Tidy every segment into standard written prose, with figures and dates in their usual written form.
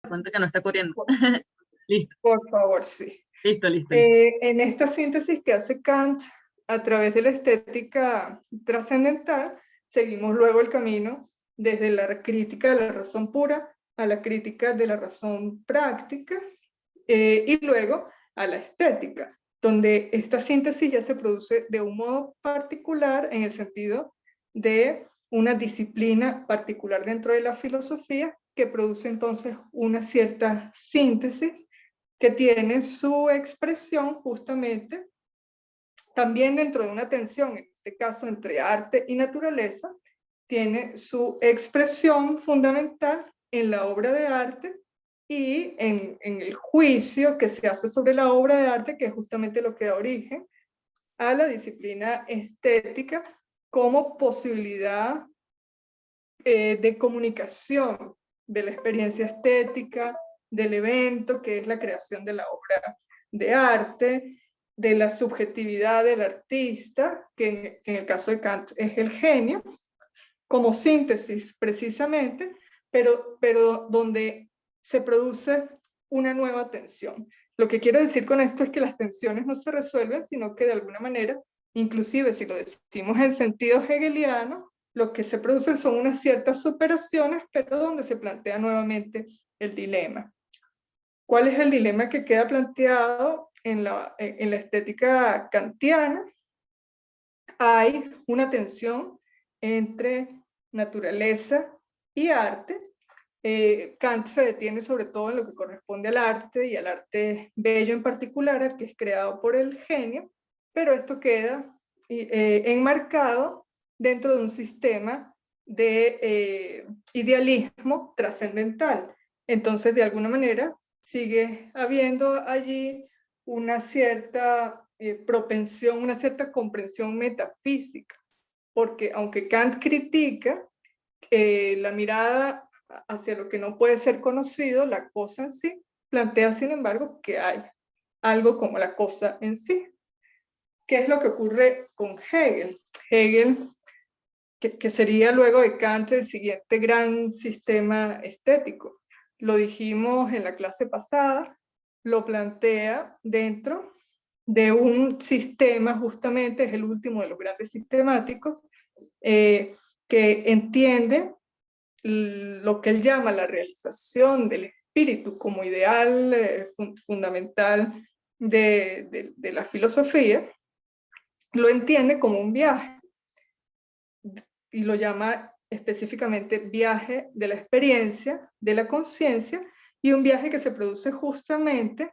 Cuenta que no está corriendo. Listo, Por favor, sí. listo. En esta síntesis que hace Kant a través de la estética trascendental, seguimos luego el camino desde la crítica de la razón pura a la crítica de la razón práctica y luego a la estética, donde esta síntesis ya se produce de un modo particular en el sentido de una disciplina particular dentro de la filosofía que produce entonces una cierta síntesis que tiene su expresión justamente también dentro de una tensión, en este caso entre arte y naturaleza, tiene su expresión fundamental en la obra de arte y en el juicio que se hace sobre la obra de arte, que es justamente lo que da origen a la disciplina estética como posibilidad de comunicación de la experiencia estética, del evento, que es la creación de la obra de arte, de la subjetividad del artista, que en el caso de Kant es el genio, como síntesis precisamente, pero donde se produce una nueva tensión. Lo que quiero decir con esto es que las tensiones no se resuelven, sino que de alguna manera, inclusive si lo decimos en sentido hegeliano, lo que se producen son unas ciertas superaciones, pero donde se plantea nuevamente el dilema. ¿Cuál es el dilema que queda planteado en la estética kantiana? Hay una tensión entre naturaleza y arte. Kant se detiene sobre todo en lo que corresponde al arte y al arte bello en particular, que es creado por el genio, pero esto queda enmarcado dentro de un sistema de idealismo trascendental. Entonces, de alguna manera, sigue habiendo allí una cierta propensión, una cierta comprensión metafísica, porque aunque Kant critica la mirada hacia lo que no puede ser conocido, la cosa en sí, plantea sin embargo que hay algo como la cosa en sí. ¿Qué es lo que ocurre con Hegel? Hegel, que sería luego de Kant el siguiente gran sistema estético. Lo dijimos en la clase pasada, lo plantea dentro de un sistema, justamente es el último de los grandes sistemáticos, que entiende lo que él llama la realización del espíritu como ideal fundamental de la filosofía, lo entiende como un viaje y lo llama específicamente viaje de la experiencia, de la conciencia, y un viaje que se produce justamente,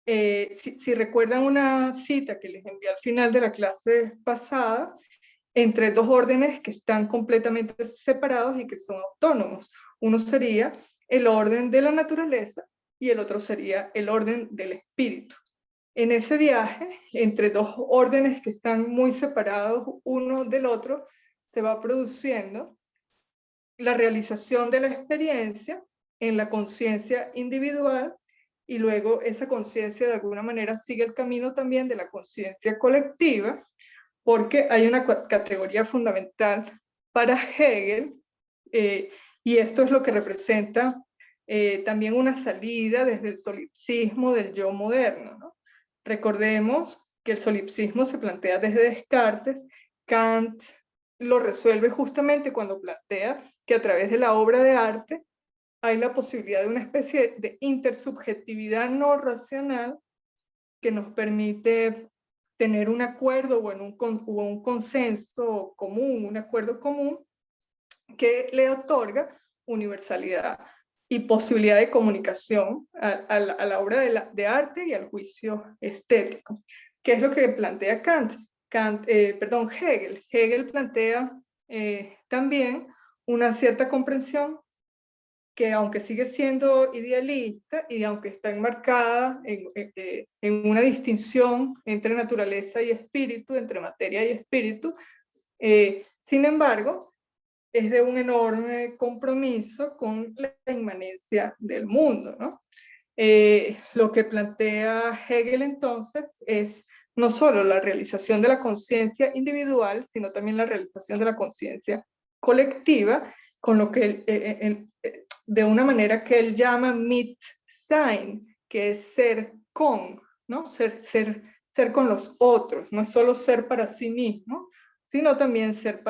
si recuerdan una cita que les envié al final de la clase pasada, entre dos órdenes que están completamente separados y que son autónomos. Uno sería el orden de la naturaleza y el otro sería el orden del espíritu. En ese viaje, entre dos órdenes que están muy separados uno del otro, se va produciendo la realización de la experiencia en la conciencia individual y luego esa conciencia de alguna manera sigue el camino también de la conciencia colectiva, porque hay una categoría fundamental para Hegel, y esto es lo que representa también una salida desde el solipsismo del yo moderno, ¿no? Recordemos que el solipsismo se plantea desde Descartes. Kant lo resuelve justamente cuando plantea que a través de la obra de arte hay la posibilidad de una especie de intersubjetividad no racional que nos permite tener un acuerdo o un consenso común, un acuerdo común que le otorga universalidad y posibilidad de comunicación a la obra de arte y al juicio estético. ¿Qué es lo que plantea Kant? Hegel. Hegel plantea también una cierta comprensión que aunque sigue siendo idealista y aunque está enmarcada en una distinción entre naturaleza y espíritu, entre materia y espíritu, sin embargo, es de un enorme compromiso con la inmanencia del mundo, ¿no? Lo que plantea Hegel entonces es no solo la realización de la conciencia individual, sino también la realización de la conciencia colectiva, con lo que de una manera que él llama mit sein, que es ser con, ¿no? Ser con los otros, no es solo ser para sí mismo, sino también ser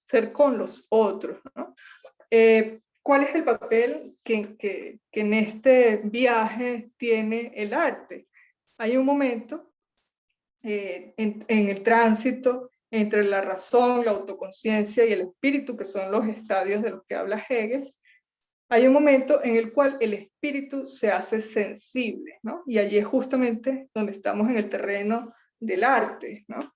ser con los otros, ¿no? ¿Cuál es el papel que en este viaje tiene el arte? Hay un momento en el tránsito entre la razón, la autoconciencia y el espíritu, que son los estadios de los que habla Hegel. Hay un momento en el cual el espíritu se hace sensible, ¿no? Y allí es justamente donde estamos en el terreno del arte, ¿no?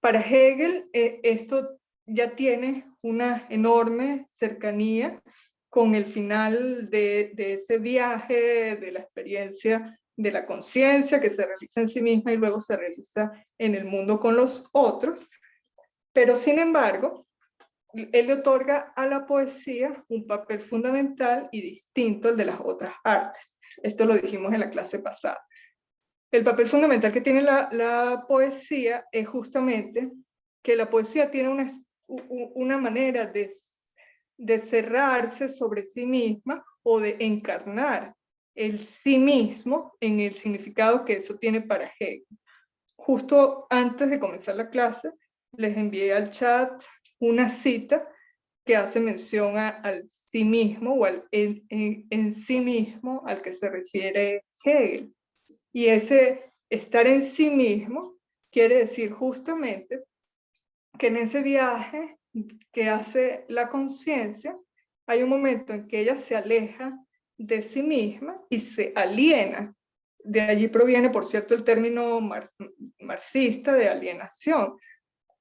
Para Hegel, esto ya tiene una enorme cercanía con el final de ese viaje, de la experiencia de la conciencia que se realiza en sí misma y luego se realiza en el mundo con los otros. Pero sin embargo, él le otorga a la poesía un papel fundamental y distinto al de las otras artes. Esto lo dijimos en la clase pasada. El papel fundamental que tiene la poesía es justamente que la poesía tiene una manera de cerrarse sobre sí misma o de encarnar el sí mismo en el significado que eso tiene para Hegel. Justo antes de comenzar la clase, les envié al chat una cita que hace mención al sí mismo o al en sí mismo al que se refiere Hegel. Y ese estar en sí mismo quiere decir justamente que en ese viaje que hace la conciencia, hay un momento en que ella se aleja de sí misma y se aliena. De allí proviene, por cierto, el término marxista de alienación.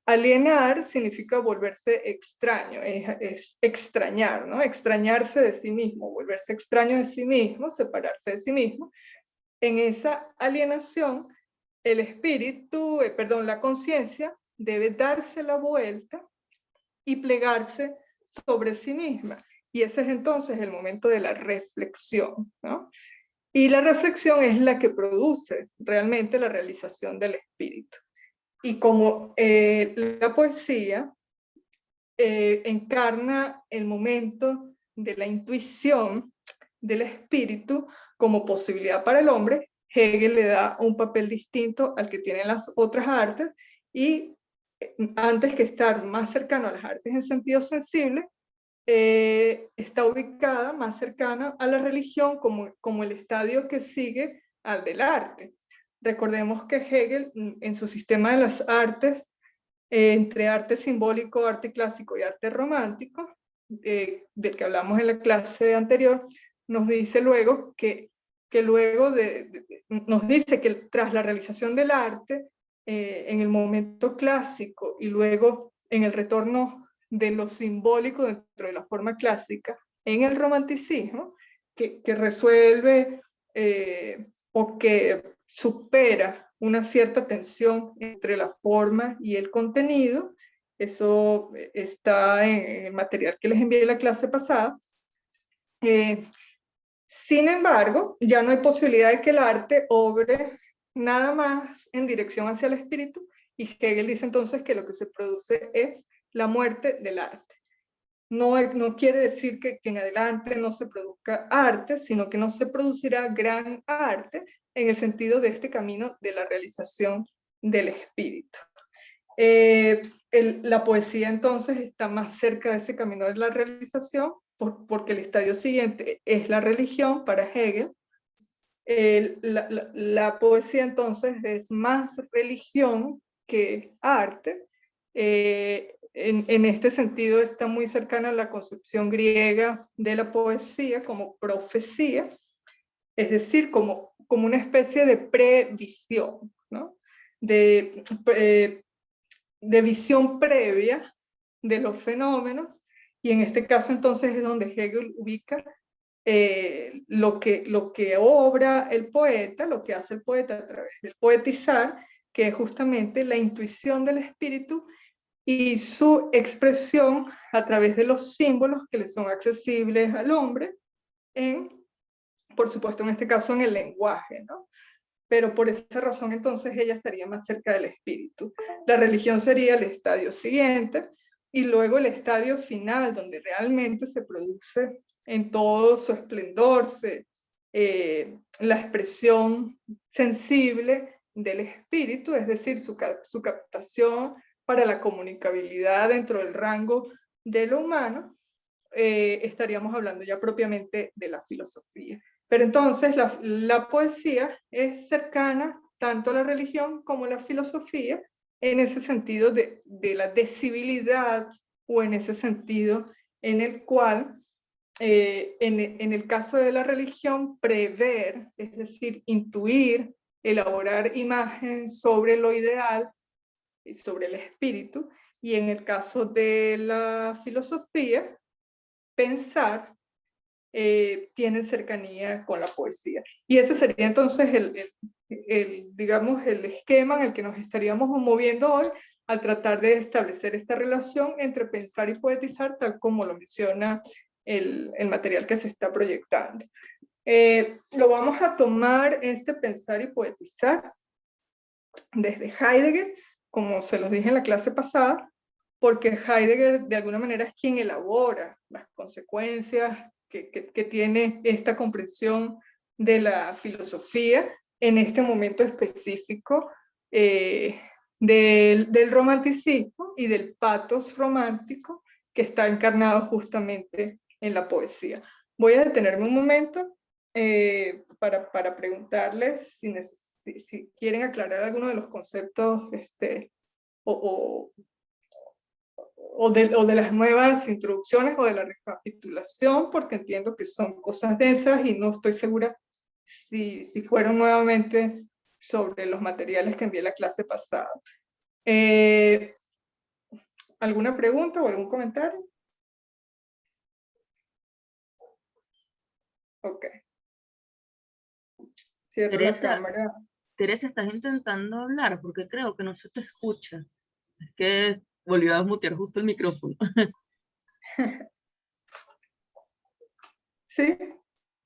Alienar significa volverse extraño, es extrañar, ¿no? Extrañarse de sí mismo, volverse extraño de sí mismo, separarse de sí mismo. En esa alienación, el espíritu, la conciencia, debe darse la vuelta y plegarse sobre sí misma. Y ese es entonces el momento de la reflexión, ¿no? Y la reflexión es la que produce realmente la realización del espíritu. Y como la poesía encarna el momento de la intuición del espíritu como posibilidad para el hombre, Hegel le da un papel distinto al que tienen las otras artes y antes que estar más cercano a las artes en sentido sensible, está ubicada más cercana a la religión como el estadio que sigue al del arte. Recordemos que Hegel, en su sistema de las artes, entre arte simbólico, arte clásico y arte romántico, del que hablamos en la clase anterior, nos dice luego que nos dice que tras la realización del arte, en el momento clásico y luego en el retorno de lo simbólico dentro de la forma clásica, en el romanticismo, que resuelve o que supera una cierta tensión entre la forma y el contenido. Eso está en el material que les envié en la clase pasada. Sin embargo, ya no hay posibilidad de que el arte obre nada más en dirección hacia el espíritu, y Hegel dice entonces que lo que se produce es la muerte del arte. No quiere decir que en adelante no se produzca arte, sino que no se producirá gran arte en el sentido de este camino de la realización del espíritu. La poesía entonces está más cerca de ese camino de la realización porque el estadio siguiente es la religión para Hegel. La poesía entonces es más religión que arte. En este sentido está muy cercana a la concepción griega de la poesía como profecía, es decir, como una especie de previsión, ¿no? De visión previa de los fenómenos, y en este caso entonces es donde Hegel ubica lo que obra el poeta, lo que hace el poeta a través del poetizar, que es justamente la intuición del espíritu y su expresión a través de los símbolos que le son accesibles al hombre, por supuesto en este caso en el lenguaje, ¿no? Pero por esa razón entonces ella estaría más cerca del espíritu. La religión sería el estadio siguiente, y luego el estadio final, donde realmente se produce en todo su esplendor, la expresión sensible del espíritu, es decir, su captación para la comunicabilidad dentro del rango de lo humano, estaríamos hablando ya propiamente de la filosofía. Pero entonces la poesía es cercana tanto a la religión como a la filosofía, en ese sentido de la decibilidad, o en ese sentido en el cual, en el caso de la religión, prever, es decir, intuir, elaborar imagen sobre lo ideal y sobre el espíritu, y en el caso de la filosofía, pensar, tienen cercanía con la poesía. Y ese sería entonces digamos, el esquema en el que nos estaríamos moviendo hoy al tratar de establecer esta relación entre pensar y poetizar, tal como lo menciona el material que se está proyectando. Lo vamos a tomar, este pensar y poetizar, desde Heidegger, como se los dije en la clase pasada, porque Heidegger de alguna manera es quien elabora las consecuencias que tiene esta comprensión de la filosofía en este momento específico, del romanticismo y del patos romántico que está encarnado justamente en la poesía. Voy a detenerme un momento para preguntarles si quieren aclarar alguno de los conceptos, o de las nuevas introducciones o de la recapitulación, porque entiendo que son cosas densas y no estoy segura si fueron nuevamente sobre los materiales que envié la clase pasada. ¿Alguna pregunta o algún comentario? Ok. Cierro la cámara. Teresa, estás intentando hablar porque creo que no se te escucha. Es que volvió a mutear justo el micrófono. ¿Sí?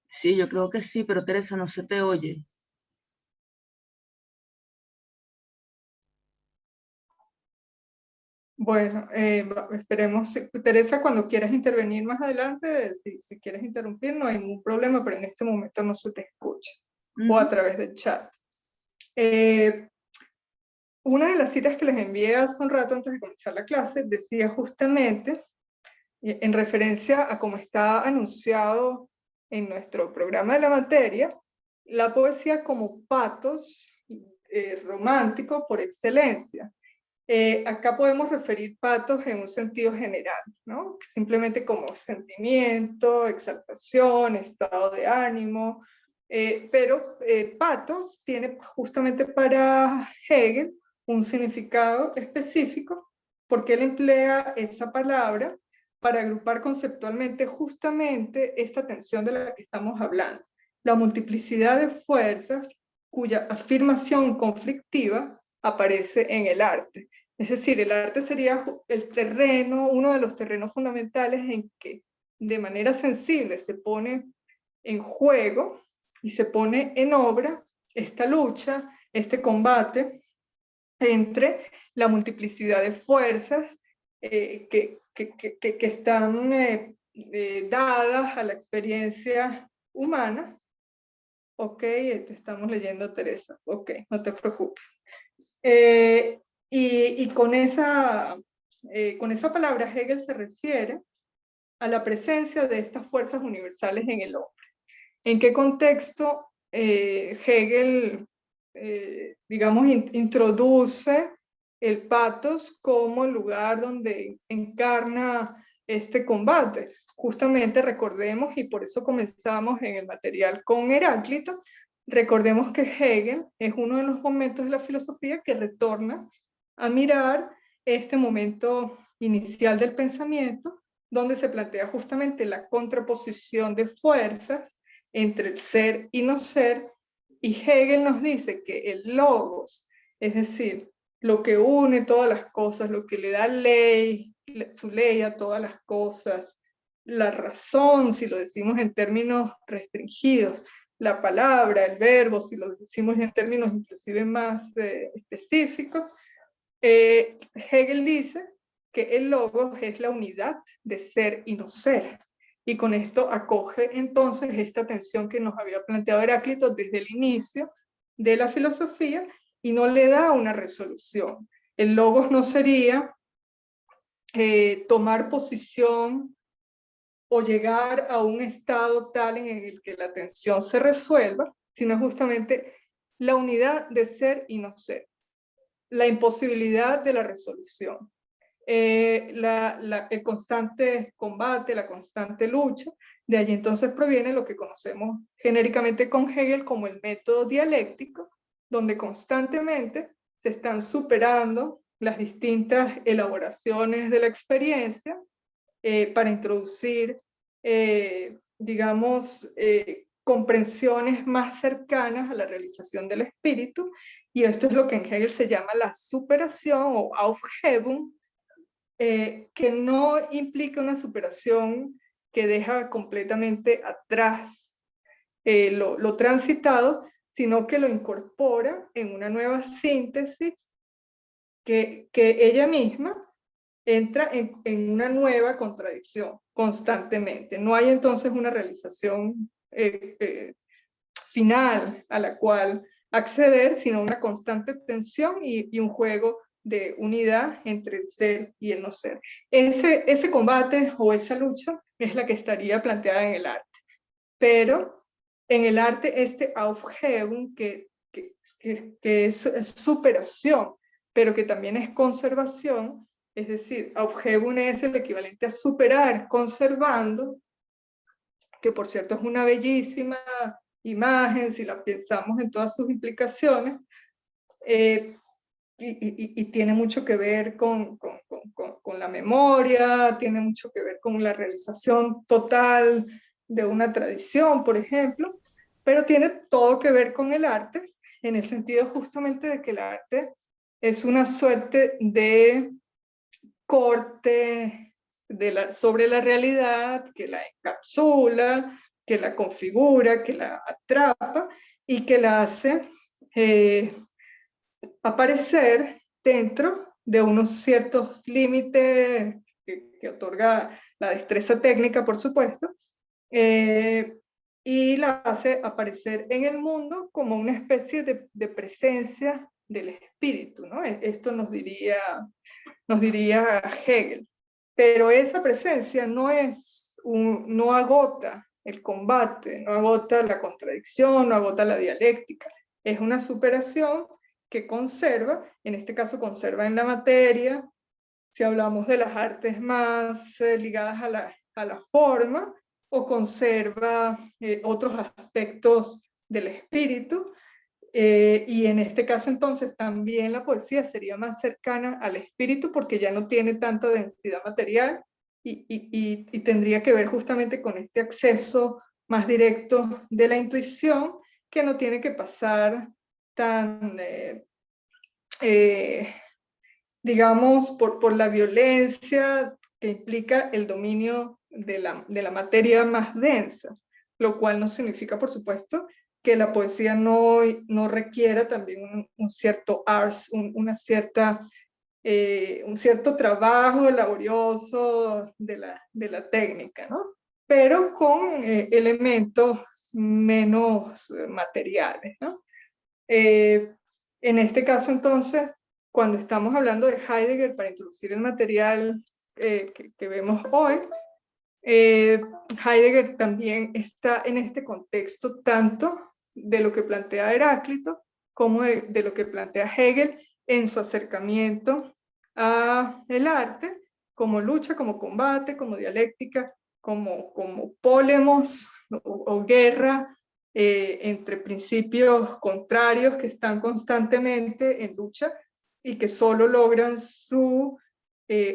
Sí, yo creo que sí, pero Teresa, no se te oye. Bueno, esperemos. Teresa, cuando quieras intervenir más adelante, si quieres interrumpir, no hay ningún problema, pero en este momento no se te escucha. O a través del chat. Una de las citas que les envié hace un rato antes de comenzar la clase decía justamente, en referencia a cómo está anunciado en nuestro programa de la materia, la poesía como patos romántico por excelencia. Acá podemos referir patos en un sentido general, ¿no? Simplemente como sentimiento, exaltación, estado de ánimo, pero patos tiene justamente para Hegel un significado específico, porque él emplea esa palabra para agrupar conceptualmente justamente esta tensión de la que estamos hablando, la multiplicidad de fuerzas cuya afirmación conflictiva aparece en el arte. Es decir, el arte sería el terreno, uno de los terrenos fundamentales en que de manera sensible se pone en juego y se pone en obra esta lucha, este combate entre la multiplicidad de fuerzas que están dadas a la experiencia humana. Ok, te estamos leyendo, Teresa. Ok, no te preocupes. Y con esa palabra Hegel se refiere a la presencia de estas fuerzas universales en el hombre. ¿En qué contexto Hegel, digamos, introduce el patos como el lugar donde encarna este combate? Justamente recordemos, y por eso comenzamos en el material con Heráclito, recordemos que Hegel es uno de los momentos de la filosofía que retorna a mirar este momento inicial del pensamiento, donde se plantea justamente la contraposición de fuerzas entre el ser y no ser, y Hegel nos dice que el logos, es decir, lo que une todas las cosas, lo que le da su ley a todas las cosas, la razón, si lo decimos en términos restringidos, la palabra, el verbo, si lo decimos en términos inclusive más específicos, Hegel dice que el logos es la unidad de ser y no ser. Y con esto acoge entonces esta tensión que nos había planteado Heráclito desde el inicio de la filosofía y no le da una resolución. El logos no sería tomar posición o llegar a un estado tal en el que la tensión se resuelva, sino justamente la unidad de ser y no ser, la imposibilidad de la resolución. El constante combate, la constante lucha, de allí entonces proviene lo que conocemos genéricamente con Hegel como el método dialéctico, donde constantemente se están superando las distintas elaboraciones de la experiencia para introducir, digamos, comprensiones más cercanas a la realización del espíritu, y esto es lo que en Hegel se llama la superación o Aufhebung, que no implica una superación que deja completamente atrás lo transitado, sino que lo incorpora en una nueva síntesis que ella misma entra en una nueva contradicción constantemente. No hay entonces una realización final a la cual acceder, sino una constante tensión y un juego de unidad entre el ser y el no ser. Ese combate o esa lucha es la que estaría planteada en el arte. Pero en el arte este Aufhebung, que es superación, pero que también es conservación, es decir, Aufhebung es el equivalente a superar, conservando, que por cierto es una bellísima imagen, si la pensamos en todas sus implicaciones, y tiene mucho que ver con la memoria, tiene mucho que ver con la realización total de una tradición, por ejemplo, pero tiene todo que ver con el arte, en el sentido justamente de que el arte es una suerte de corte sobre la realidad, que la encapsula, que la configura, que la atrapa y que la hace aparecer dentro de unos ciertos límites que otorga la destreza técnica, por supuesto, y la hace aparecer en el mundo como una especie de presencia del espíritu, ¿no? Esto nos diría Hegel. Pero esa presencia no agota el combate, no agota la contradicción, no agota la dialéctica. Es una superación que conserva, en este caso conserva en la materia, si hablamos de las artes más ligadas a la forma, o conserva otros aspectos del espíritu, y en este caso entonces también la poesía sería más cercana al espíritu porque ya no tiene tanta densidad material y tendría que ver justamente con este acceso más directo de la intuición que no tiene que pasar tan, digamos, por la violencia que implica el dominio de la materia más densa, lo cual no significa, por supuesto, que la poesía no requiera también un cierto ars, un cierto trabajo laborioso de la técnica, ¿no? Pero con elementos menos materiales, ¿no? En este caso, entonces, cuando estamos hablando de Heidegger para introducir el material que vemos hoy, Heidegger también está en este contexto tanto de lo que plantea Heráclito como de lo que plantea Hegel en su acercamiento al arte, como lucha, como combate, como dialéctica, como polemos o guerra entre principios contrarios que están constantemente en lucha y que solo logran su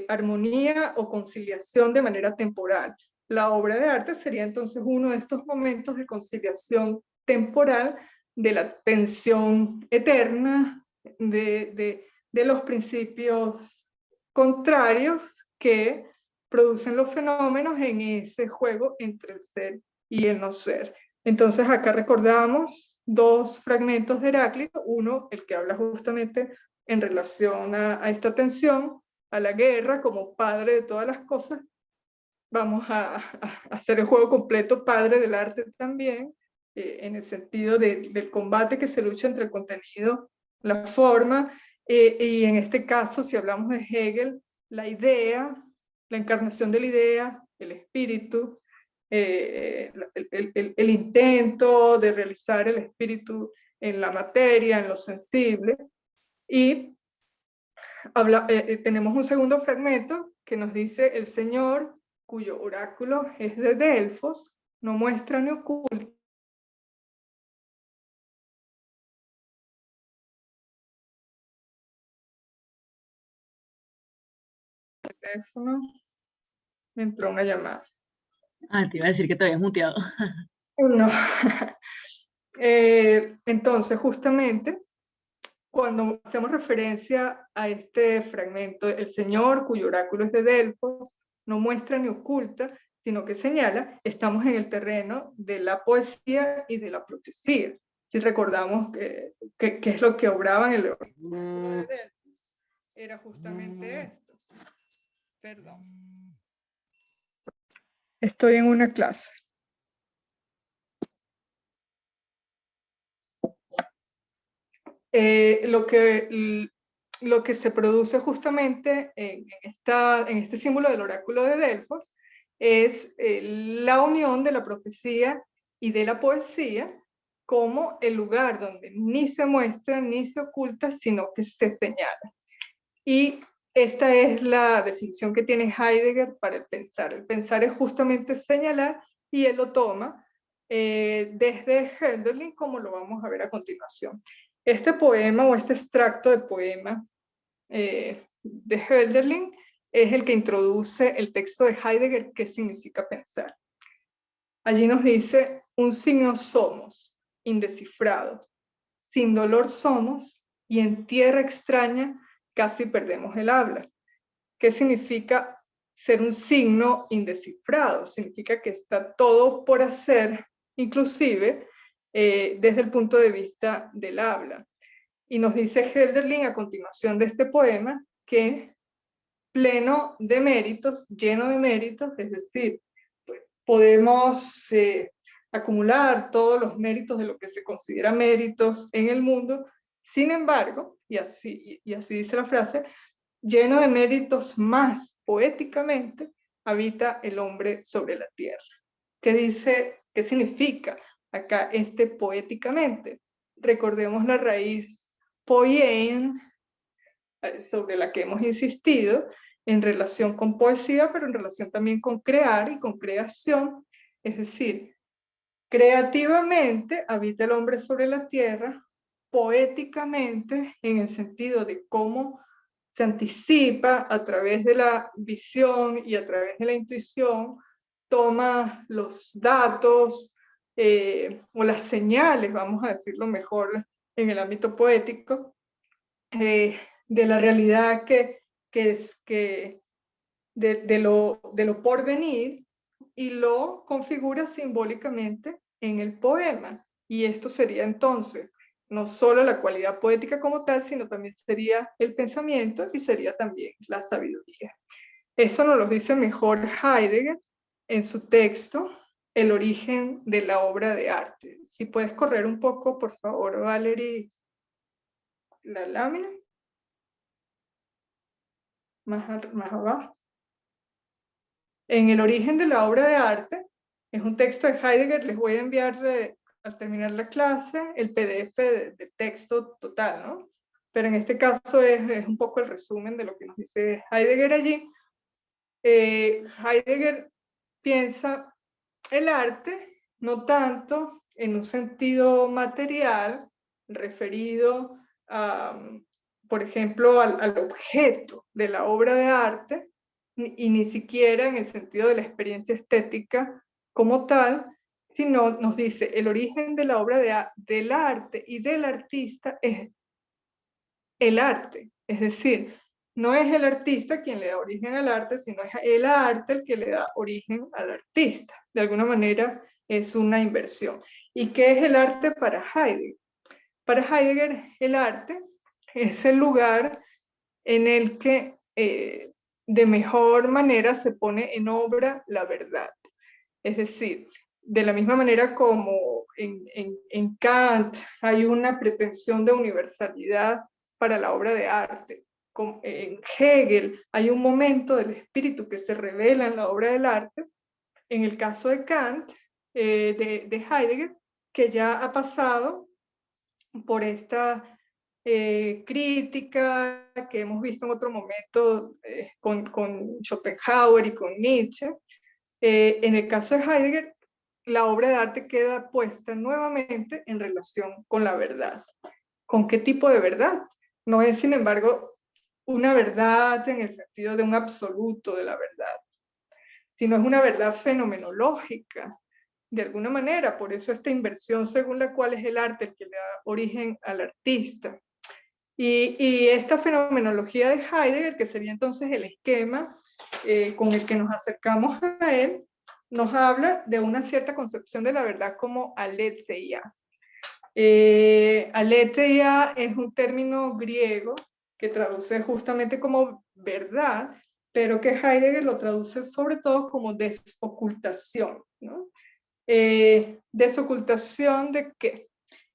armonía o conciliación de manera temporal. La obra de arte sería entonces uno de estos momentos de conciliación temporal de la tensión eterna de los principios contrarios que producen los fenómenos en ese juego entre el ser y el no ser. Entonces acá recordamos dos fragmentos de Heráclito, uno el que habla justamente en relación a esta tensión, a la guerra como padre de todas las cosas, vamos a hacer el juego completo padre del arte también, en el sentido del combate que se lucha entre el contenido, la forma, y en este caso, si hablamos de Hegel, la idea, la encarnación de la idea, el espíritu, el intento de realizar el espíritu en la materia, en lo sensible. Y tenemos un segundo fragmento que nos dice: el Señor, cuyo oráculo es de Delfos, no muestra ni oculta. El teléfono, me entró una llamada. Ah, te iba a decir que te habías muteado. No. Entonces, justamente, cuando hacemos referencia a este fragmento, el Señor, cuyo oráculo es de Delfos, no muestra ni oculta, sino que señala, estamos en el terreno de la poesía y de la profecía. Si recordamos que es lo que obraba en el oráculo de Delfos, era justamente esto. Perdón. Estoy en una clase. Lo que se produce justamente en este símbolo del oráculo de Delfos es la unión de la profecía y de la poesía como el lugar donde ni se muestra ni se oculta, sino que se señala. Y esta es la definición que tiene Heidegger para el pensar. El pensar es justamente señalar, y él lo toma desde Hölderlin, como lo vamos a ver a continuación. Este poema o este extracto de poema de Hölderlin es el que introduce el texto de Heidegger, ¿qué significa pensar? Allí nos dice: un signo somos, indescifrado, sin dolor somos, y en tierra extraña casi perdemos el habla. ¿Qué significa ser un signo indescifrado? Significa que está todo por hacer, inclusive desde el punto de vista del habla. Y nos dice Hölderlin a continuación de este poema que pleno de méritos, lleno de méritos, es decir, pues, podemos acumular todos los méritos de lo que se considera méritos en el mundo. Sin embargo, y así dice la frase, lleno de méritos más poéticamente, habita el hombre sobre la tierra. ¿Qué dice? ¿Qué significa acá este poéticamente? Recordemos la raíz poiein, sobre la que hemos insistido, en relación con poesía, pero en relación también con crear y con creación. Es decir, creativamente habita el hombre sobre la tierra, poéticamente en el sentido de cómo se anticipa a través de la visión y a través de la intuición, toma los datos o las señales, vamos a decirlo mejor en el ámbito poético, de la realidad de lo porvenir, y lo configura simbólicamente en el poema. Y esto sería entonces no solo la cualidad poética como tal, sino también sería el pensamiento y sería también la sabiduría. Eso nos lo dice mejor Heidegger en su texto El origen de la obra de arte. Si puedes correr un poco, por favor, Valerie, la lámina. Más abajo. En El origen de la obra de arte, es un texto de Heidegger. Les voy a enviar al terminar la clase el PDF de texto total, ¿no? Pero en este caso es un poco el resumen de lo que nos dice Heidegger allí. Heidegger piensa el arte no tanto en un sentido material referido a, por ejemplo, al objeto de la obra de arte, y ni siquiera en el sentido de la experiencia estética como tal, sino nos dice el origen de la obra del arte y del artista es el arte. Es decir, no es el artista quien le da origen al arte, sino es el arte el que le da origen al artista. De alguna manera es una inversión. ¿Y qué es el arte para Heidegger? Para Heidegger, el arte es el lugar en el que de mejor manera se pone en obra la verdad. Es decir, de la misma manera como en Kant hay una pretensión de universalidad para la obra de arte, como en Hegel hay un momento del espíritu que se revela en la obra del arte, en el caso de Kant, de Heidegger, que ya ha pasado por esta crítica que hemos visto en otro momento con Schopenhauer y con Nietzsche. En el caso de Heidegger, la obra de arte queda puesta nuevamente en relación con la verdad. ¿Con qué tipo de verdad? No es, sin embargo, una verdad en el sentido de un absoluto de la verdad, sino es una verdad fenomenológica, de alguna manera. Por eso esta inversión según la cual es el arte el que le da origen al artista. Y esta fenomenología de Heidegger, que sería entonces el esquema con el que nos acercamos a él, nos habla de una cierta concepción de la verdad como aletheia. Aletheia es un término griego que traduce justamente como verdad, pero que Heidegger lo traduce sobre todo como desocultación, ¿no? Desocultación de qué?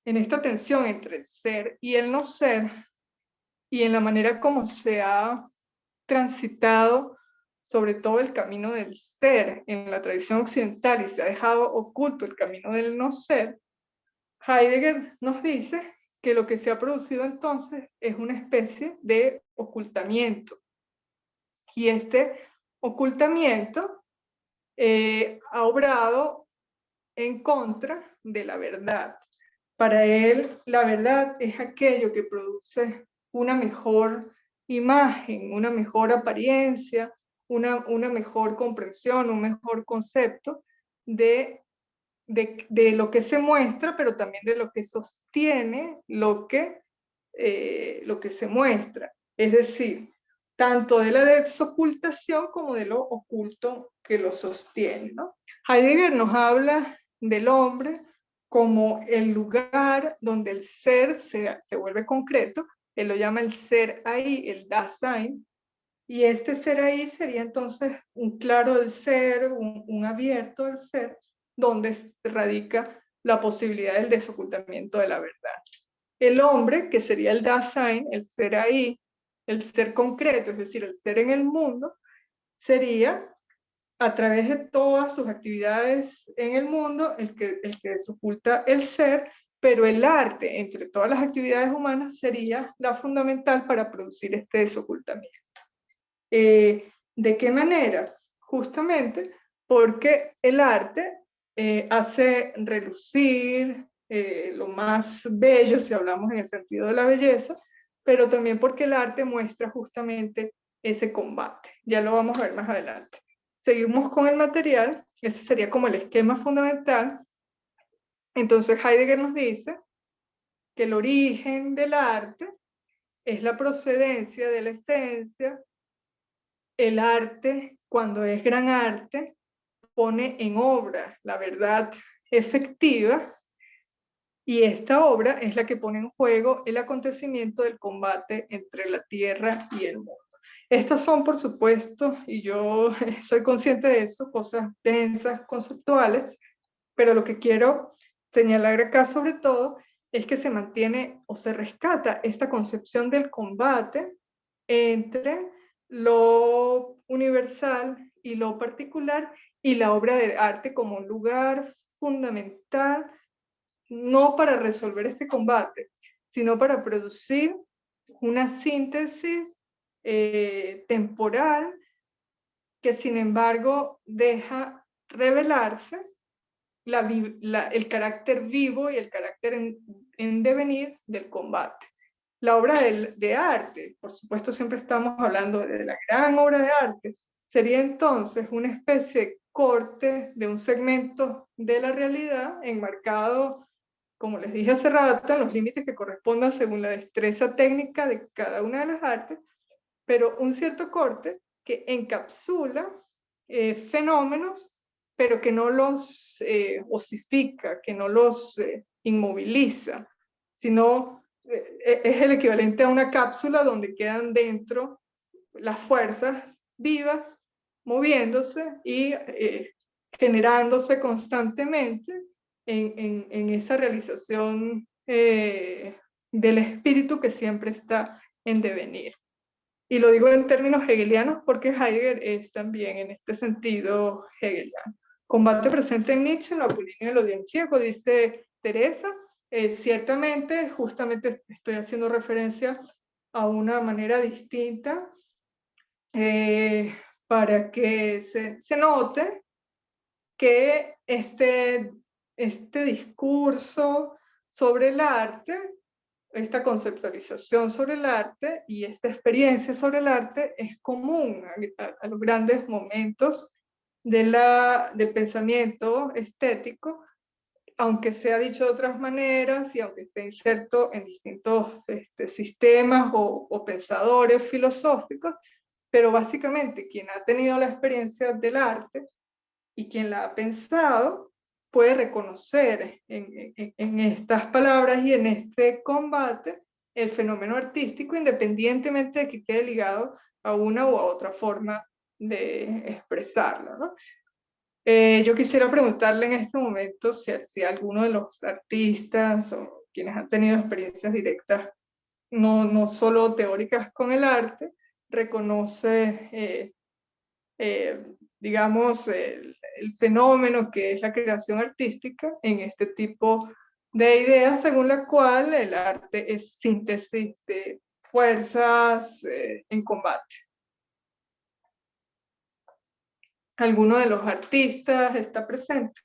En esta tensión entre el ser y el no ser, y en la manera como se ha transitado sobre todo el camino del ser en la tradición occidental y se ha dejado oculto el camino del no ser, Heidegger nos dice que lo que se ha producido entonces es una especie de ocultamiento. Y este ocultamiento ha obrado en contra de la verdad. Para él, la verdad es aquello que produce una mejor imagen, una mejor apariencia, una mejor comprensión, un mejor concepto de lo que se muestra, pero también de lo que sostiene lo que se muestra. Es decir, tanto de la desocultación como de lo oculto que lo sostiene, ¿no? Heidegger nos habla del hombre como el lugar donde el ser se vuelve concreto. Él lo llama el ser ahí, el Dasein, y este ser ahí sería entonces un claro del ser, un abierto del ser, donde radica la posibilidad del desocultamiento de la verdad. El hombre, que sería el Dasein, el ser ahí, el ser concreto, es decir, el ser en el mundo, sería a través de todas sus actividades en el mundo el que desoculta el ser, pero el arte, entre todas las actividades humanas, sería la fundamental para producir este desocultamiento. ¿De qué manera? Justamente porque el arte hace relucir lo más bello, si hablamos en el sentido de la belleza, pero también porque el arte muestra justamente ese combate. Ya lo vamos a ver más adelante. Seguimos con el material, ese sería como el esquema fundamental. Entonces Heidegger nos dice que el origen del arte es la procedencia de la esencia. El arte, cuando es gran arte, pone en obra la verdad efectiva, y esta obra es la que pone en juego el acontecimiento del combate entre la tierra y el mundo. Estas son, por supuesto, y yo soy consciente de eso, cosas densas, conceptuales, pero lo que quiero señalar acá sobre todo es que se mantiene o se rescata esta concepción del combate entre lo universal y lo particular, y la obra de arte como un lugar fundamental, no para resolver este combate, sino para producir una síntesis temporal que sin embargo deja revelarse el carácter vivo y el carácter en devenir del combate. La obra de arte, por supuesto siempre estamos hablando de la gran obra de arte, sería entonces una especie de corte de un segmento de la realidad enmarcado, como les dije hace rato, en los límites que correspondan según la destreza técnica de cada una de las artes, pero un cierto corte que encapsula fenómenos, pero que no los osifica, que no los inmoviliza, sino es el equivalente a una cápsula donde quedan dentro las fuerzas vivas moviéndose y generándose constantemente en esa realización del espíritu que siempre está en devenir. Y lo digo en términos hegelianos porque Heidegger es también en este sentido hegeliano. Combate presente en Nietzsche, en lo apolíneo y lo dionisíaco, dice Teresa. Ciertamente, justamente estoy haciendo referencia a una manera distinta para que se note que este discurso sobre el arte, esta conceptualización sobre el arte y esta experiencia sobre el arte es común a los grandes momentos del pensamiento estético, aunque sea dicho de otras maneras y aunque esté inserto en distintos sistemas o pensadores filosóficos, pero básicamente quien ha tenido la experiencia del arte y quien la ha pensado puede reconocer en estas palabras y en este combate el fenómeno artístico, independientemente de que quede ligado a una u a otra forma de expresarlo, ¿no? Yo quisiera preguntarle en este momento si alguno de los artistas o quienes han tenido experiencias directas, no solo teóricas con el arte, reconoce, digamos, el fenómeno que es la creación artística en este tipo de ideas, según la cual el arte es síntesis de fuerzas en combate. ¿Alguno de los artistas está presente?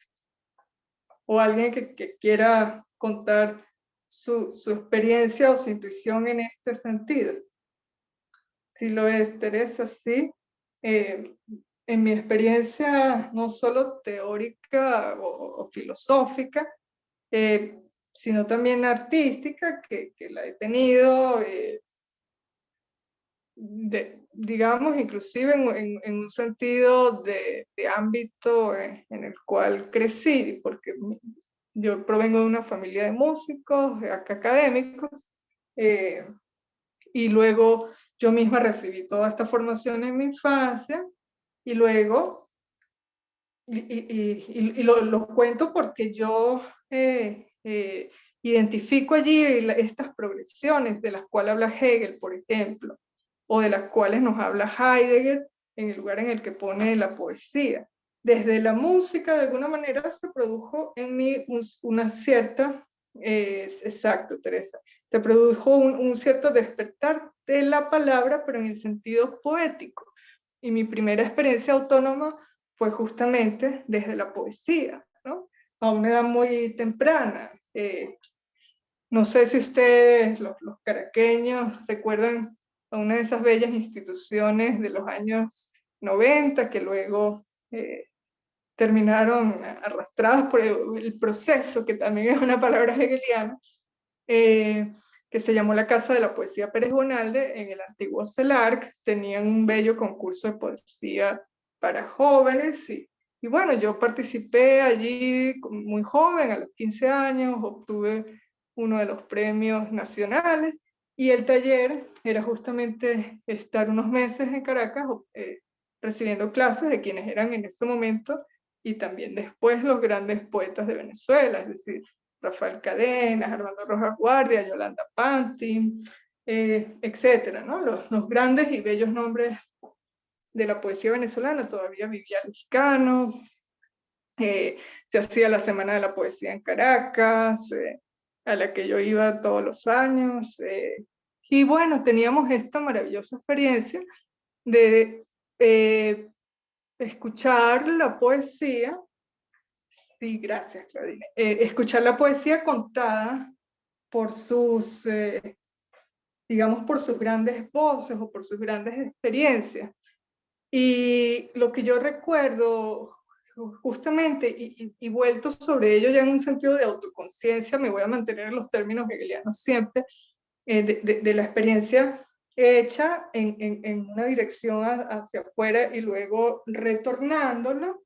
¿O alguien que quiera contar su experiencia o su intuición en este sentido? Si lo es, Teresa, sí. En mi experiencia, no solo teórica o filosófica, sino también artística, que la he tenido, digamos, inclusive en un sentido de ámbito en el cual crecí, porque yo provengo de una familia de músicos, académicos, y luego yo misma recibí toda esta formación en mi infancia, y luego, y lo cuento porque yo identifico allí estas progresiones de las cuales habla Hegel, por ejemplo, o de las cuales nos habla Heidegger en el lugar en el que pone la poesía. Desde la música, de alguna manera, se produjo en mí una cierta, exacto, Teresa, se produjo un cierto despertar de la palabra, pero en el sentido poético. Y mi primera experiencia autónoma fue justamente desde la poesía, ¿no? A una edad muy temprana. No sé si ustedes, los caraqueños, recuerdan a una de esas bellas instituciones de los años 90 que luego terminaron arrastradas por el proceso, que también es una palabra hegeliana, que se llamó la Casa de la Poesía Pérez Bonalde en el antiguo CELARC. Tenían un bello concurso de poesía para jóvenes y bueno, yo participé allí muy joven, a los 15 años, obtuve uno de los premios nacionales y el taller era justamente estar unos meses en Caracas recibiendo clases de quienes eran en ese momento y también después los grandes poetas de Venezuela, es decir, Rafael Cadenas, Armando Rojas Guardia, Yolanda Pantin, etcétera, ¿no? Los grandes y bellos nombres de la poesía venezolana. Todavía vivía Lescano, se hacía la Semana de la Poesía en Caracas, a la que yo iba todos los años, y bueno, teníamos esta maravillosa experiencia de escuchar la poesía. Sí, gracias, Claudine. Escuchar la poesía contada por sus, digamos, por sus grandes voces o por sus grandes experiencias. Y lo que yo recuerdo, justamente, y vuelto sobre ello ya en un sentido de autoconciencia, me voy a mantener en los términos hegelianos siempre, de la experiencia hecha en una dirección hacia afuera y luego retornándolo.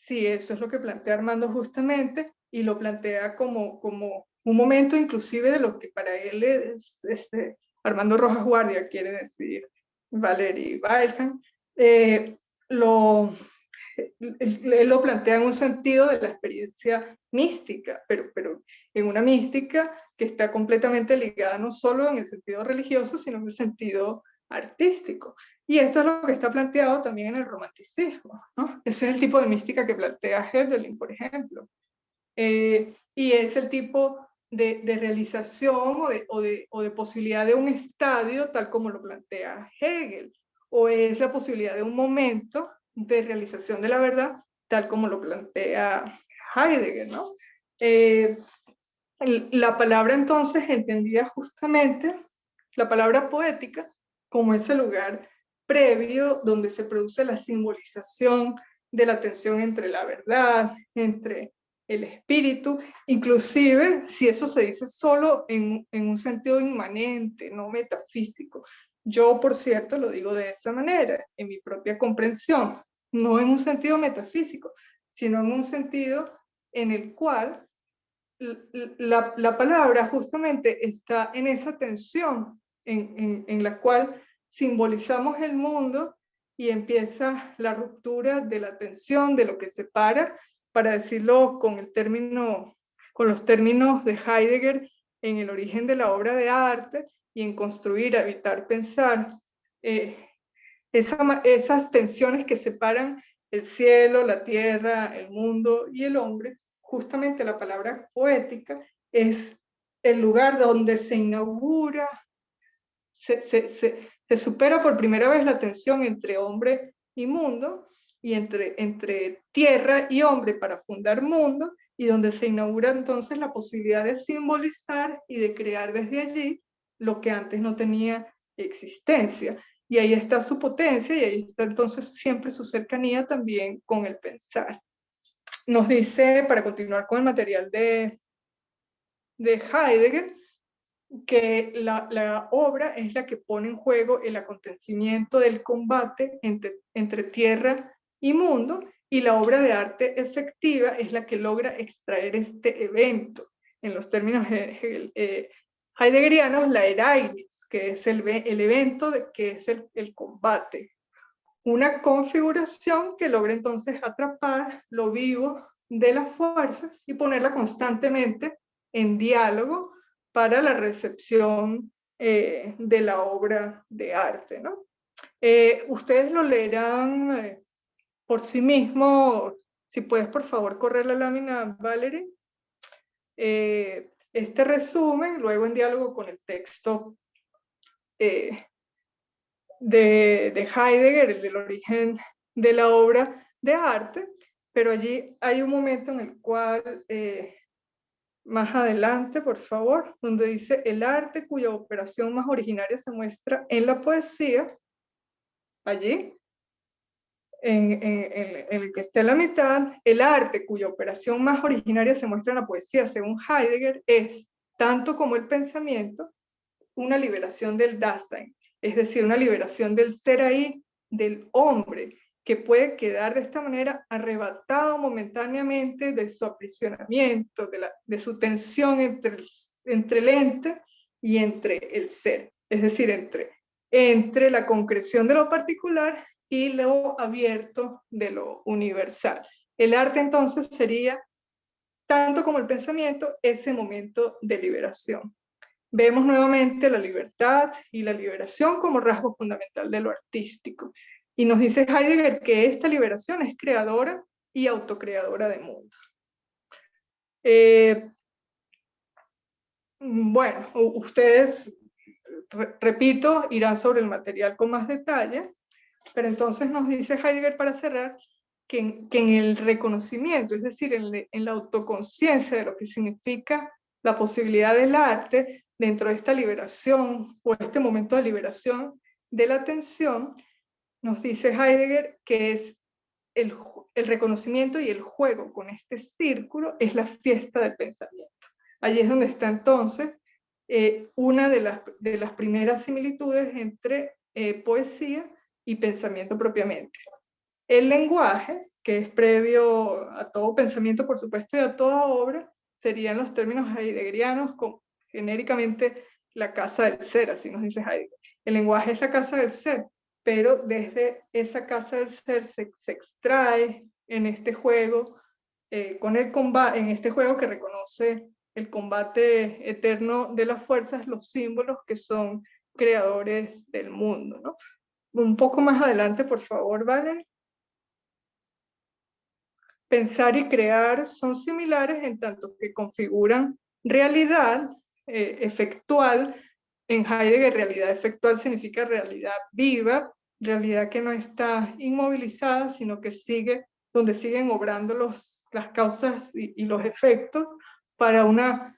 Sí, eso es lo que plantea Armando justamente, y lo plantea como un momento inclusive de lo que para él Armando Rojas Guardia, quiere decir Valery Weilheim, él lo plantea en un sentido de la experiencia mística, pero en una mística que está completamente ligada no solo en el sentido religioso, sino en el sentido artístico. Y esto es lo que está planteado también en el romanticismo, ¿no? Ese es el tipo de mística que plantea Hölderlin, por ejemplo. Y es el tipo de realización o de posibilidad de un estadio, tal como lo plantea Hegel, o es la posibilidad de un momento de realización de la verdad, tal como lo plantea Heidegger, ¿no? La palabra entonces entendida justamente, la palabra poética, como ese lugar previo donde se produce la simbolización de la tensión entre la verdad, entre el espíritu, inclusive si eso se dice solo en un sentido inmanente, no metafísico. Yo, por cierto, lo digo de esa manera, en mi propia comprensión, no en un sentido metafísico, sino en un sentido en el cual la palabra justamente está en esa tensión en la cual simbolizamos el mundo y empieza la ruptura de la tensión, de lo que separa, para decirlo con los términos de Heidegger, en el origen de la obra de arte y en construir, habitar, pensar. Esas tensiones que separan el cielo, la tierra, el mundo y el hombre, justamente la palabra poética es el lugar donde se inaugura, se supera por primera vez la tensión entre hombre y mundo, y entre tierra y hombre para fundar mundo, y donde se inaugura entonces la posibilidad de simbolizar y de crear desde allí lo que antes no tenía existencia. Y ahí está su potencia, y ahí está entonces siempre su cercanía también con el pensar. Nos dice, para continuar con el material de Heidegger, que la obra es la que pone en juego el acontecimiento del combate entre tierra y mundo, y la obra de arte efectiva es la que logra extraer este evento. En los términos heideggerianos, la Ereignis, que es el evento que es el combate. Una configuración que logra entonces atrapar lo vivo de las fuerzas y ponerla constantemente en diálogo para la recepción de la obra de arte, ¿no? Ustedes lo leerán por sí mismos. Si puedes, por favor, correr la lámina, Valerie. Este resumen, luego en diálogo con el texto de Heidegger, el del origen de la obra de arte, pero allí hay un momento en el cual, más adelante, por favor, donde dice: el arte cuya operación más originaria se muestra en la poesía, allí, en el que está en la mitad, el arte cuya operación más originaria se muestra en la poesía, según Heidegger, es, tanto como el pensamiento, una liberación del Dasein, es decir, una liberación del ser ahí, del hombre, que puede quedar de esta manera arrebatado momentáneamente de su aprisionamiento, de su tensión entre el ente y entre el ser, es decir, entre la concreción de lo particular y lo abierto de lo universal. El arte entonces sería, tanto como el pensamiento, ese momento de liberación. Vemos nuevamente la libertad y la liberación como rasgo fundamental de lo artístico. Y nos dice Heidegger que esta liberación es creadora y autocreadora de mundo. Bueno, ustedes, repito, irán sobre el material con más detalle, pero entonces nos dice Heidegger, para cerrar, que en el reconocimiento, es decir, en la autoconciencia de lo que significa la posibilidad del arte dentro de esta liberación o este momento de liberación de la atención, nos dice Heidegger que es el reconocimiento y el juego con este círculo es la fiesta del pensamiento. Allí es donde está entonces una de las primeras similitudes entre poesía y pensamiento propiamente. El lenguaje, que es previo a todo pensamiento, por supuesto, y a toda obra, serían los términos heideggerianos, genéricamente la casa del ser, así nos dice Heidegger. El lenguaje es la casa del ser, pero desde esa casa del ser se extrae en este juego, con el combate, en este juego que reconoce el combate eterno de las fuerzas, los símbolos que son creadores del mundo, ¿no? Un poco más adelante, por favor, Valen. Pensar y crear son similares en tanto que configuran realidad efectual. En Heidegger, realidad efectual significa realidad viva, realidad que no está inmovilizada, sino que sigue, donde siguen obrando las causas y los efectos para una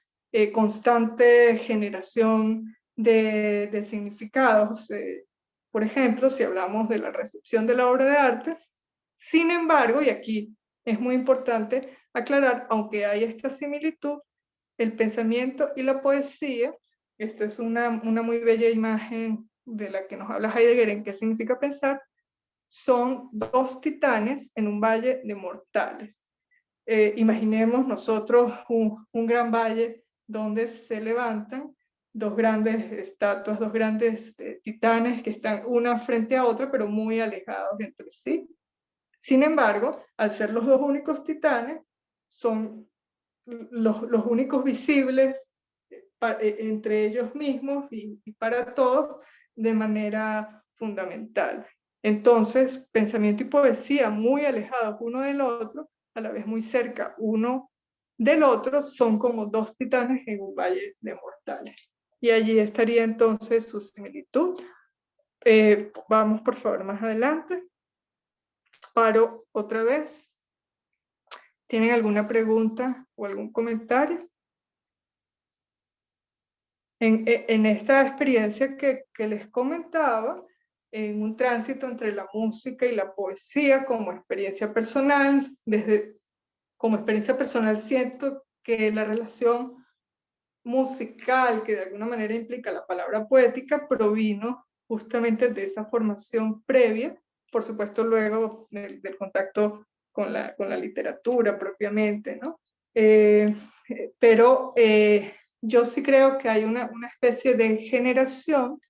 constante generación de significados. Por ejemplo, si hablamos de la recepción de la obra de arte, sin embargo, y aquí es muy importante aclarar, aunque hay esta similitud, el pensamiento y la poesía, esto es una muy bella imagen de la que nos habla Heidegger en qué significa pensar, son dos titanes en un valle de mortales. Imaginemos nosotros un gran valle donde se levantan dos grandes estatuas, dos grandes titanes que están una frente a otra, pero muy alejados entre sí. Sin embargo, al ser los dos únicos titanes, son los únicos visibles entre ellos mismos y para todos de manera fundamental. Entonces, pensamiento y poesía muy alejados uno del otro, a la vez muy cerca uno del otro, son como dos titanes en un valle de mortales. Y allí estaría entonces su similitud. Vamos por favor más adelante. Paro otra vez. ¿Tienen alguna pregunta o algún comentario? En esta experiencia que les comentaba, en un tránsito entre la música y la poesía como experiencia personal, como experiencia personal siento que la relación musical, que de alguna manera implica la palabra poética, provino justamente de esa formación previa, por supuesto luego del contacto con la literatura propiamente, ¿no? Pero yo sí creo que hay una especie de generación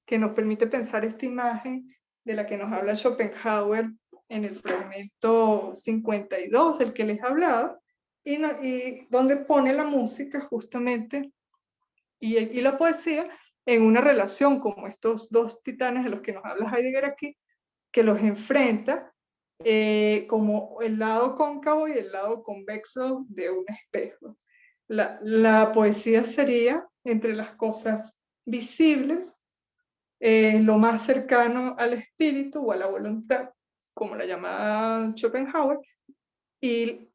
que nos permite pensar esta imagen de la que nos habla Schopenhauer en el fragmento 52 del que les hablaba, y donde pone la música justamente y la poesía en una relación como estos dos titanes de los que nos habla Heidegger aquí, que los enfrenta como el lado cóncavo y el lado convexo de un espejo. La poesía sería entre las cosas visibles, lo más cercano al espíritu o a la voluntad, como la llamaba Schopenhauer, y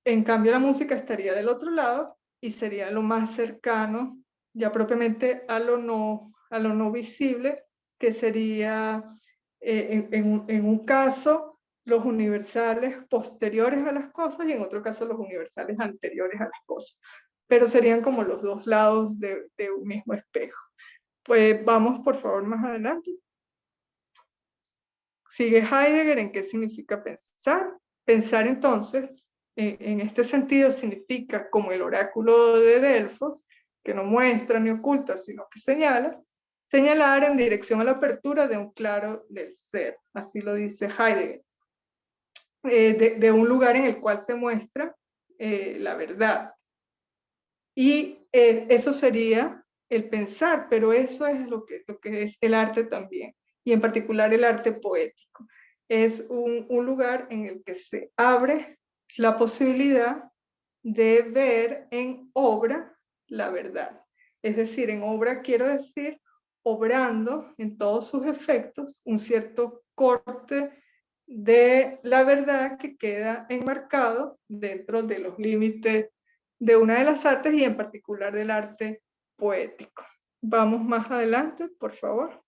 en cambio la música estaría del otro lado y sería lo más cercano ya propiamente a lo no visible, que sería en un caso los universales posteriores a las cosas y en otro caso los universales anteriores a las cosas. Pero serían como los dos lados de un mismo espejo. Pues vamos por favor más adelante. Sigue Heidegger en qué significa pensar. Pensar entonces, en este sentido, significa como el oráculo de Delfos, que no muestra ni oculta, sino que señala, señalar en dirección a la apertura de un claro del ser. Así lo dice Heidegger. De un lugar en el cual se muestra la verdad. Y eso sería el pensar, pero eso es lo que es el arte también, y en particular el arte poético. Es un lugar en el que se abre la posibilidad de ver en obra la verdad. Es decir, en obra quiero decir obrando en todos sus efectos un cierto corte de la verdad que queda enmarcado dentro de los límites de una de las artes y en particular del arte poético. Vamos más adelante, por favor.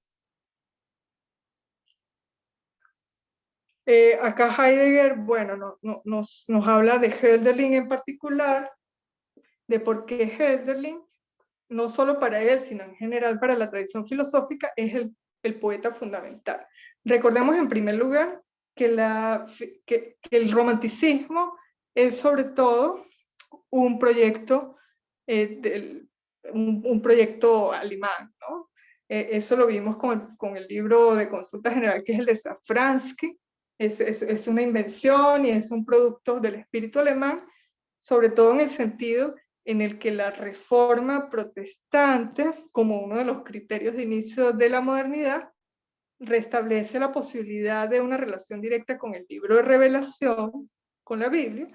Acá Heidegger, bueno, nos habla de Hölderlin en particular, de por qué Hölderlin, no solo para él, sino en general para la tradición filosófica, es el poeta fundamental. Recordemos en primer lugar que el romanticismo es sobre todo un proyecto un proyecto alemán, ¿no? Eso lo vimos con el libro de consulta general, que es el de Safransky. Es una invención y es un producto del espíritu alemán, sobre todo en el sentido en el que la reforma protestante, como uno de los criterios de inicio de la modernidad, restablece la posibilidad de una relación directa con el libro de revelación, con la Biblia,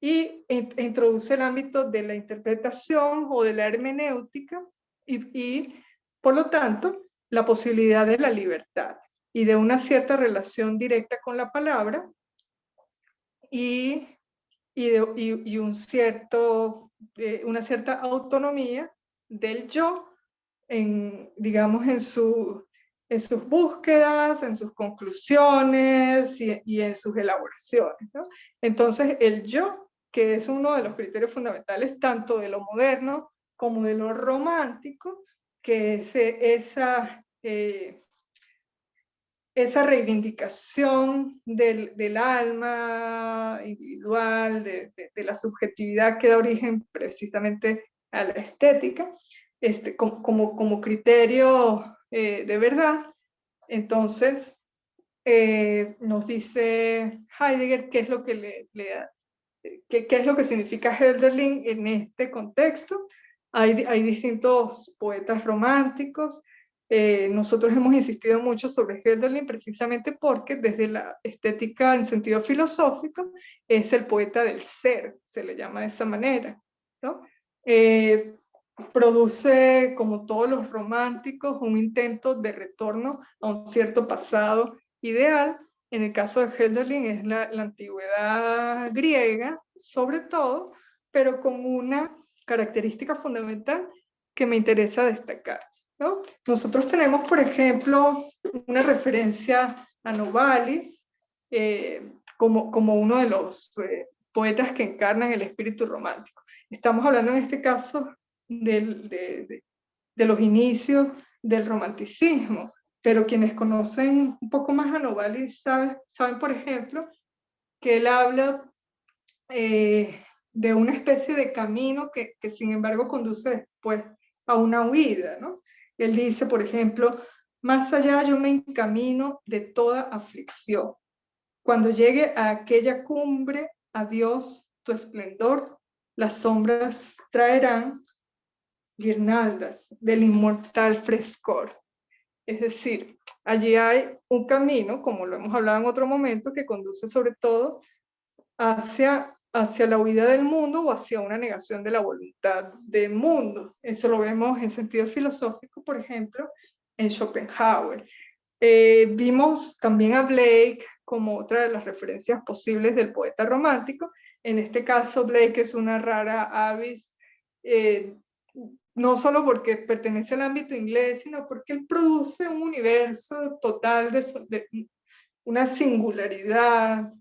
y introduce el ámbito de la interpretación o de la hermenéutica y por lo tanto, la posibilidad de la libertad y de una cierta relación directa con la palabra y un una cierta autonomía del yo, digamos, en sus búsquedas, en sus conclusiones y en sus elaboraciones, ¿no? Entonces, el yo, que es uno de los criterios fundamentales tanto de lo moderno como de lo romántico, que es esa reivindicación del alma individual, de la subjetividad que da origen precisamente a la estética, como criterio de verdad. Entonces, nos dice Heidegger qué es lo que qué es lo que significa Hölderlin en este contexto. Hay distintos poetas románticos. Nosotros hemos insistido mucho sobre Hölderlin precisamente porque desde la estética en sentido filosófico es el poeta del ser, se le llama de esa manera, ¿no? Produce, como todos los románticos, un intento de retorno a un cierto pasado ideal. En el caso de Hölderlin es la antigüedad griega, sobre todo, pero con una característica fundamental que me interesa destacar, ¿no? Nosotros tenemos, por ejemplo, una referencia a Novalis como uno de los poetas que encarnan el espíritu romántico. Estamos hablando en este caso de los inicios del romanticismo, pero quienes conocen un poco más a Novalis saben, por ejemplo, que él habla de una especie de camino que sin embargo conduce después a una huida, ¿no? Él dice, por ejemplo, más allá yo me encamino de toda aflicción. Cuando llegue a aquella cumbre, adiós tu esplendor, las sombras traerán guirnaldas del inmortal frescor. Es decir, allí hay un camino, como lo hemos hablado en otro momento, que conduce sobre todo hacia la huida del mundo o hacia una negación de la voluntad del mundo. Eso lo vemos en sentido filosófico, por ejemplo, en Schopenhauer. Vimos también a Blake como otra de las referencias posibles del poeta romántico. En este caso, Blake es una rara avis, no solo porque pertenece al ámbito inglés, sino porque él produce un universo total de una singularidad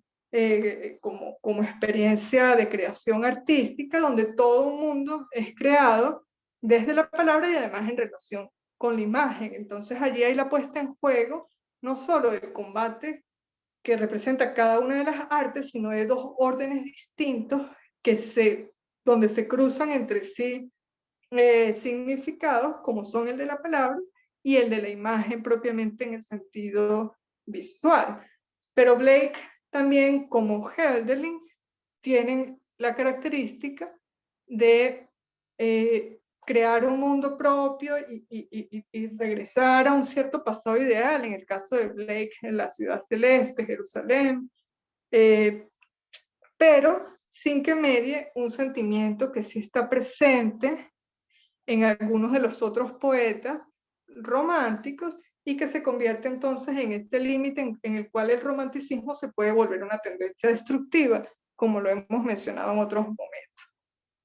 como experiencia de creación artística, donde todo un mundo es creado desde la palabra y además en relación con la imagen. Entonces allí hay la puesta en juego no solo del combate que representa cada una de las artes, sino de dos órdenes distintos donde se cruzan entre sí significados, como son el de la palabra y el de la imagen propiamente en el sentido visual. Pero Blake también, como Hölderlin, tienen la característica de crear un mundo propio y regresar a un cierto pasado ideal. En el caso de Blake, en la ciudad celeste, Jerusalén, pero sin que medie un sentimiento que sí está presente en algunos de los otros poetas románticos y que se convierte entonces en este límite en el cual el romanticismo se puede volver una tendencia destructiva, como lo hemos mencionado en otros momentos.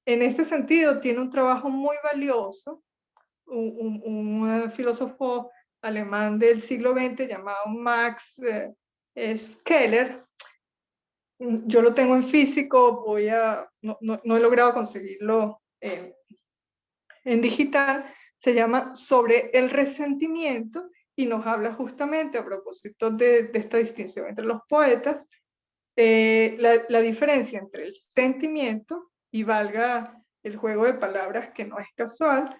En este sentido, tiene un trabajo muy valioso un filósofo alemán del siglo XX llamado Max Scheler. Yo lo tengo en físico, no he logrado conseguirlo en digital. Se llama Sobre el resentimiento y nos habla justamente a propósito de esta distinción entre los poetas, la diferencia entre el sentimiento, y valga el juego de palabras que no es casual,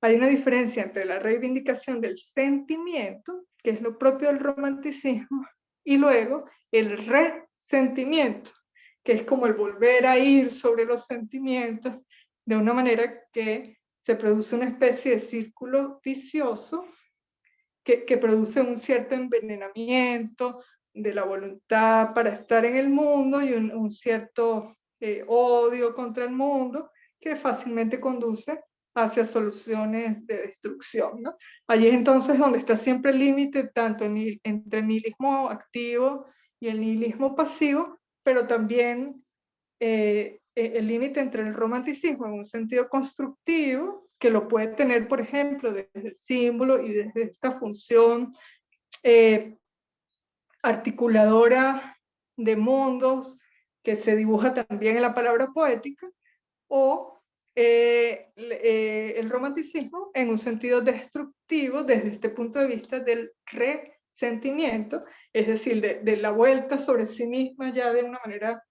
hay una diferencia entre la reivindicación del sentimiento, que es lo propio del romanticismo, y luego el resentimiento, que es como el volver a ir sobre los sentimientos, de una manera que se produce una especie de círculo vicioso que produce un cierto envenenamiento de la voluntad para estar en el mundo y un cierto odio contra el mundo que fácilmente conduce hacia soluciones de destrucción, ¿no? Allí es entonces donde está siempre el límite tanto entre el nihilismo activo y el nihilismo pasivo, pero también el límite entre el romanticismo en un sentido constructivo, que lo puede tener, por ejemplo, desde el símbolo y desde esta función articuladora de mundos que se dibuja también en la palabra poética, o el romanticismo en un sentido destructivo desde este punto de vista del resentimiento, es decir, de la vuelta sobre sí misma ya de una manera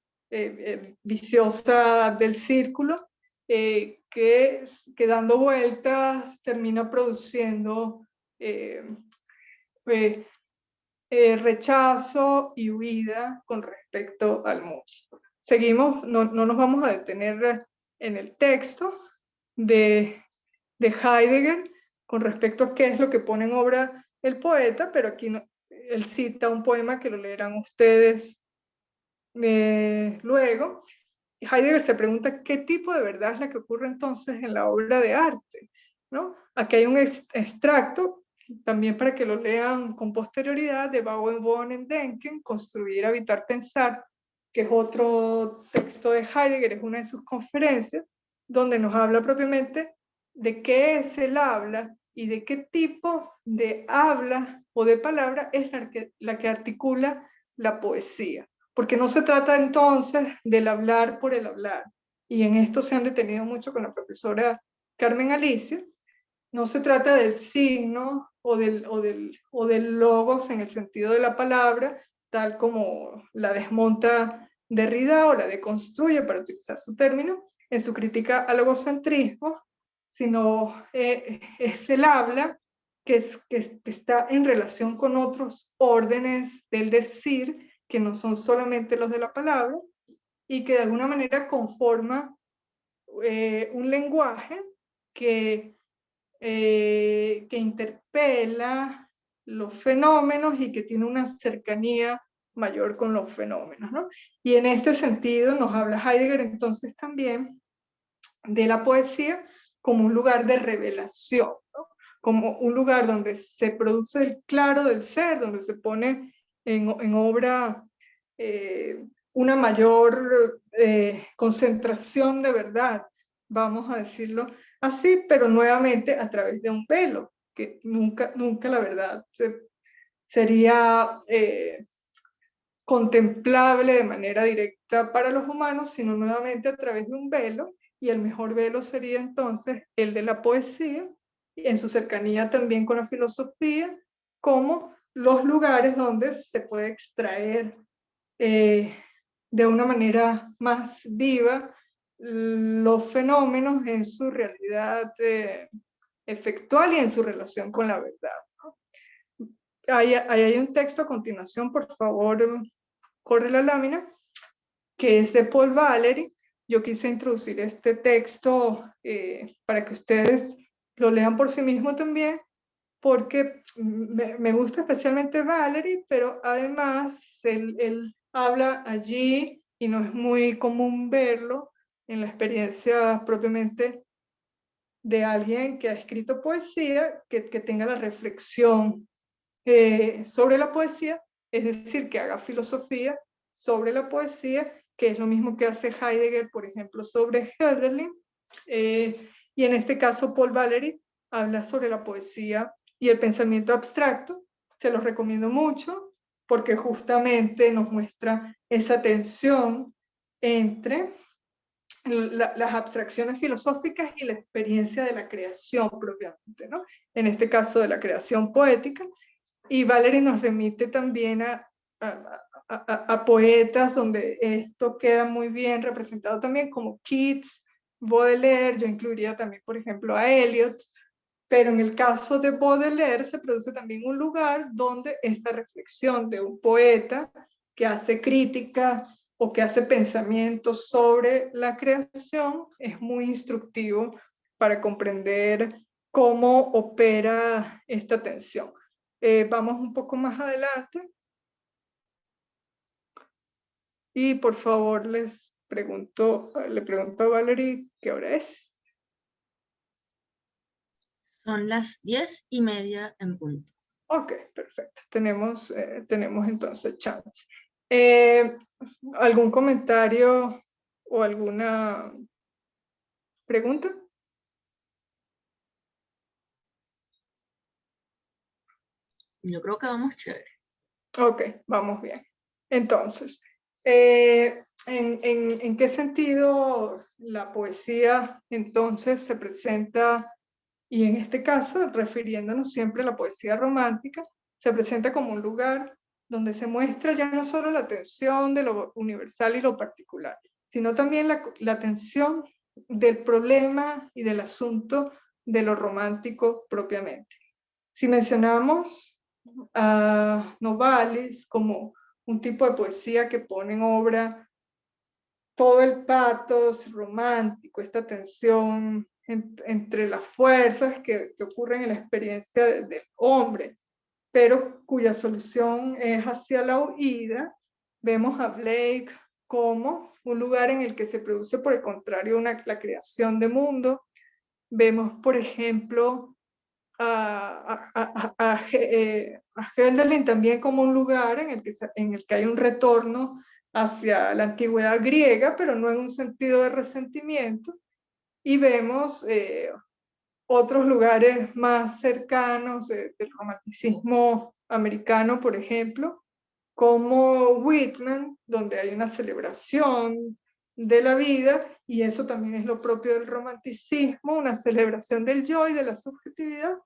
viciosa del círculo, que dando vueltas termina produciendo rechazo y huida con respecto al mundo. Seguimos, no nos vamos a detener en el texto de Heidegger con respecto a qué es lo que pone en obra el poeta, pero aquí él cita un poema que lo leerán ustedes luego. Heidegger se pregunta qué tipo de verdad es la que ocurre entonces en la obra de arte, ¿no? Aquí hay un extracto, también para que lo lean con posterioridad, de Bauen, Wohnen, Denken, Construir, Habitar, Pensar, que es otro texto de Heidegger, es una de sus conferencias, donde nos habla propiamente de qué es el habla y de qué tipo de habla o de palabra es la que articula la poesía. Porque no se trata entonces del hablar por el hablar, y en esto se han detenido mucho con la profesora Carmen Alicia. No se trata del signo o del logos en el sentido de la palabra, tal como la desmonta Derrida o la deconstruye, para utilizar su término, en su crítica al logocentrismo, sino es el habla que está en relación con otros órdenes del decir, que no son solamente los de la palabra, y que de alguna manera conforma un lenguaje que interpela los fenómenos y que tiene una cercanía mayor con los fenómenos, ¿no? Y en este sentido nos habla Heidegger entonces también de la poesía como un lugar de revelación, ¿no? Como un lugar donde se produce el claro del ser, donde se pone en obra una mayor concentración de verdad, vamos a decirlo así, pero nuevamente a través de un velo, que nunca la verdad sería contemplable de manera directa para los humanos, sino nuevamente a través de un velo, y el mejor velo sería entonces el de la poesía, en su cercanía también con la filosofía, como los lugares donde se puede extraer de una manera más viva los fenómenos en su realidad efectual y en su relación con la verdad, ¿no? Ahí hay un texto a continuación, por favor, corre la lámina, que es de Paul Valéry. Yo quise introducir este texto para que ustedes lo lean por sí mismos también, porque me gusta especialmente Valéry, pero además él habla allí, y no es muy común verlo en la experiencia propiamente de alguien que ha escrito poesía, que tenga la reflexión sobre la poesía, es decir, que haga filosofía sobre la poesía, que es lo mismo que hace Heidegger, por ejemplo, sobre Hölderlin, y en este caso Paul Valéry habla sobre la poesía y el pensamiento abstracto. Se los recomiendo mucho porque justamente nos muestra esa tensión entre las abstracciones filosóficas y la experiencia de la creación propiamente, ¿no? En este caso de la creación poética. Y Valéry nos remite también a poetas donde esto queda muy bien representado también, como Keats, Baudelaire. Yo incluiría también, por ejemplo, a Eliot, Pero en el caso de Baudelaire se produce también un lugar donde esta reflexión de un poeta que hace crítica o que hace pensamientos sobre la creación es muy instructivo para comprender cómo opera esta tensión. Vamos un poco más adelante. Y por favor le pregunto a Valerie qué hora es. Son las 10:30 en punto. Ok, perfecto. Tenemos entonces chance. ¿Algún comentario o alguna pregunta? Yo creo que vamos chévere. Ok, vamos bien. Entonces, ¿en qué sentido la poesía entonces se presenta, y en este caso, refiriéndonos siempre a la poesía romántica, se presenta como un lugar donde se muestra ya no solo la tensión de lo universal y lo particular, sino también la tensión del problema y del asunto de lo romántico propiamente? Si mencionamos a Novalis como un tipo de poesía que pone en obra todo el pathos romántico, esta tensión entre las fuerzas que ocurren en la experiencia del hombre, pero cuya solución es hacia la huida, vemos a Blake como un lugar en el que se produce, por el contrario, la creación de mundo. Vemos, por ejemplo, a Hölderlin también como un lugar en el que hay un retorno hacia la antigüedad griega, pero no en un sentido de resentimiento. Y vemos otros lugares más cercanos del romanticismo americano, por ejemplo, como Whitman, donde hay una celebración de la vida, y eso también es lo propio del romanticismo, una celebración del yo y de la subjetividad,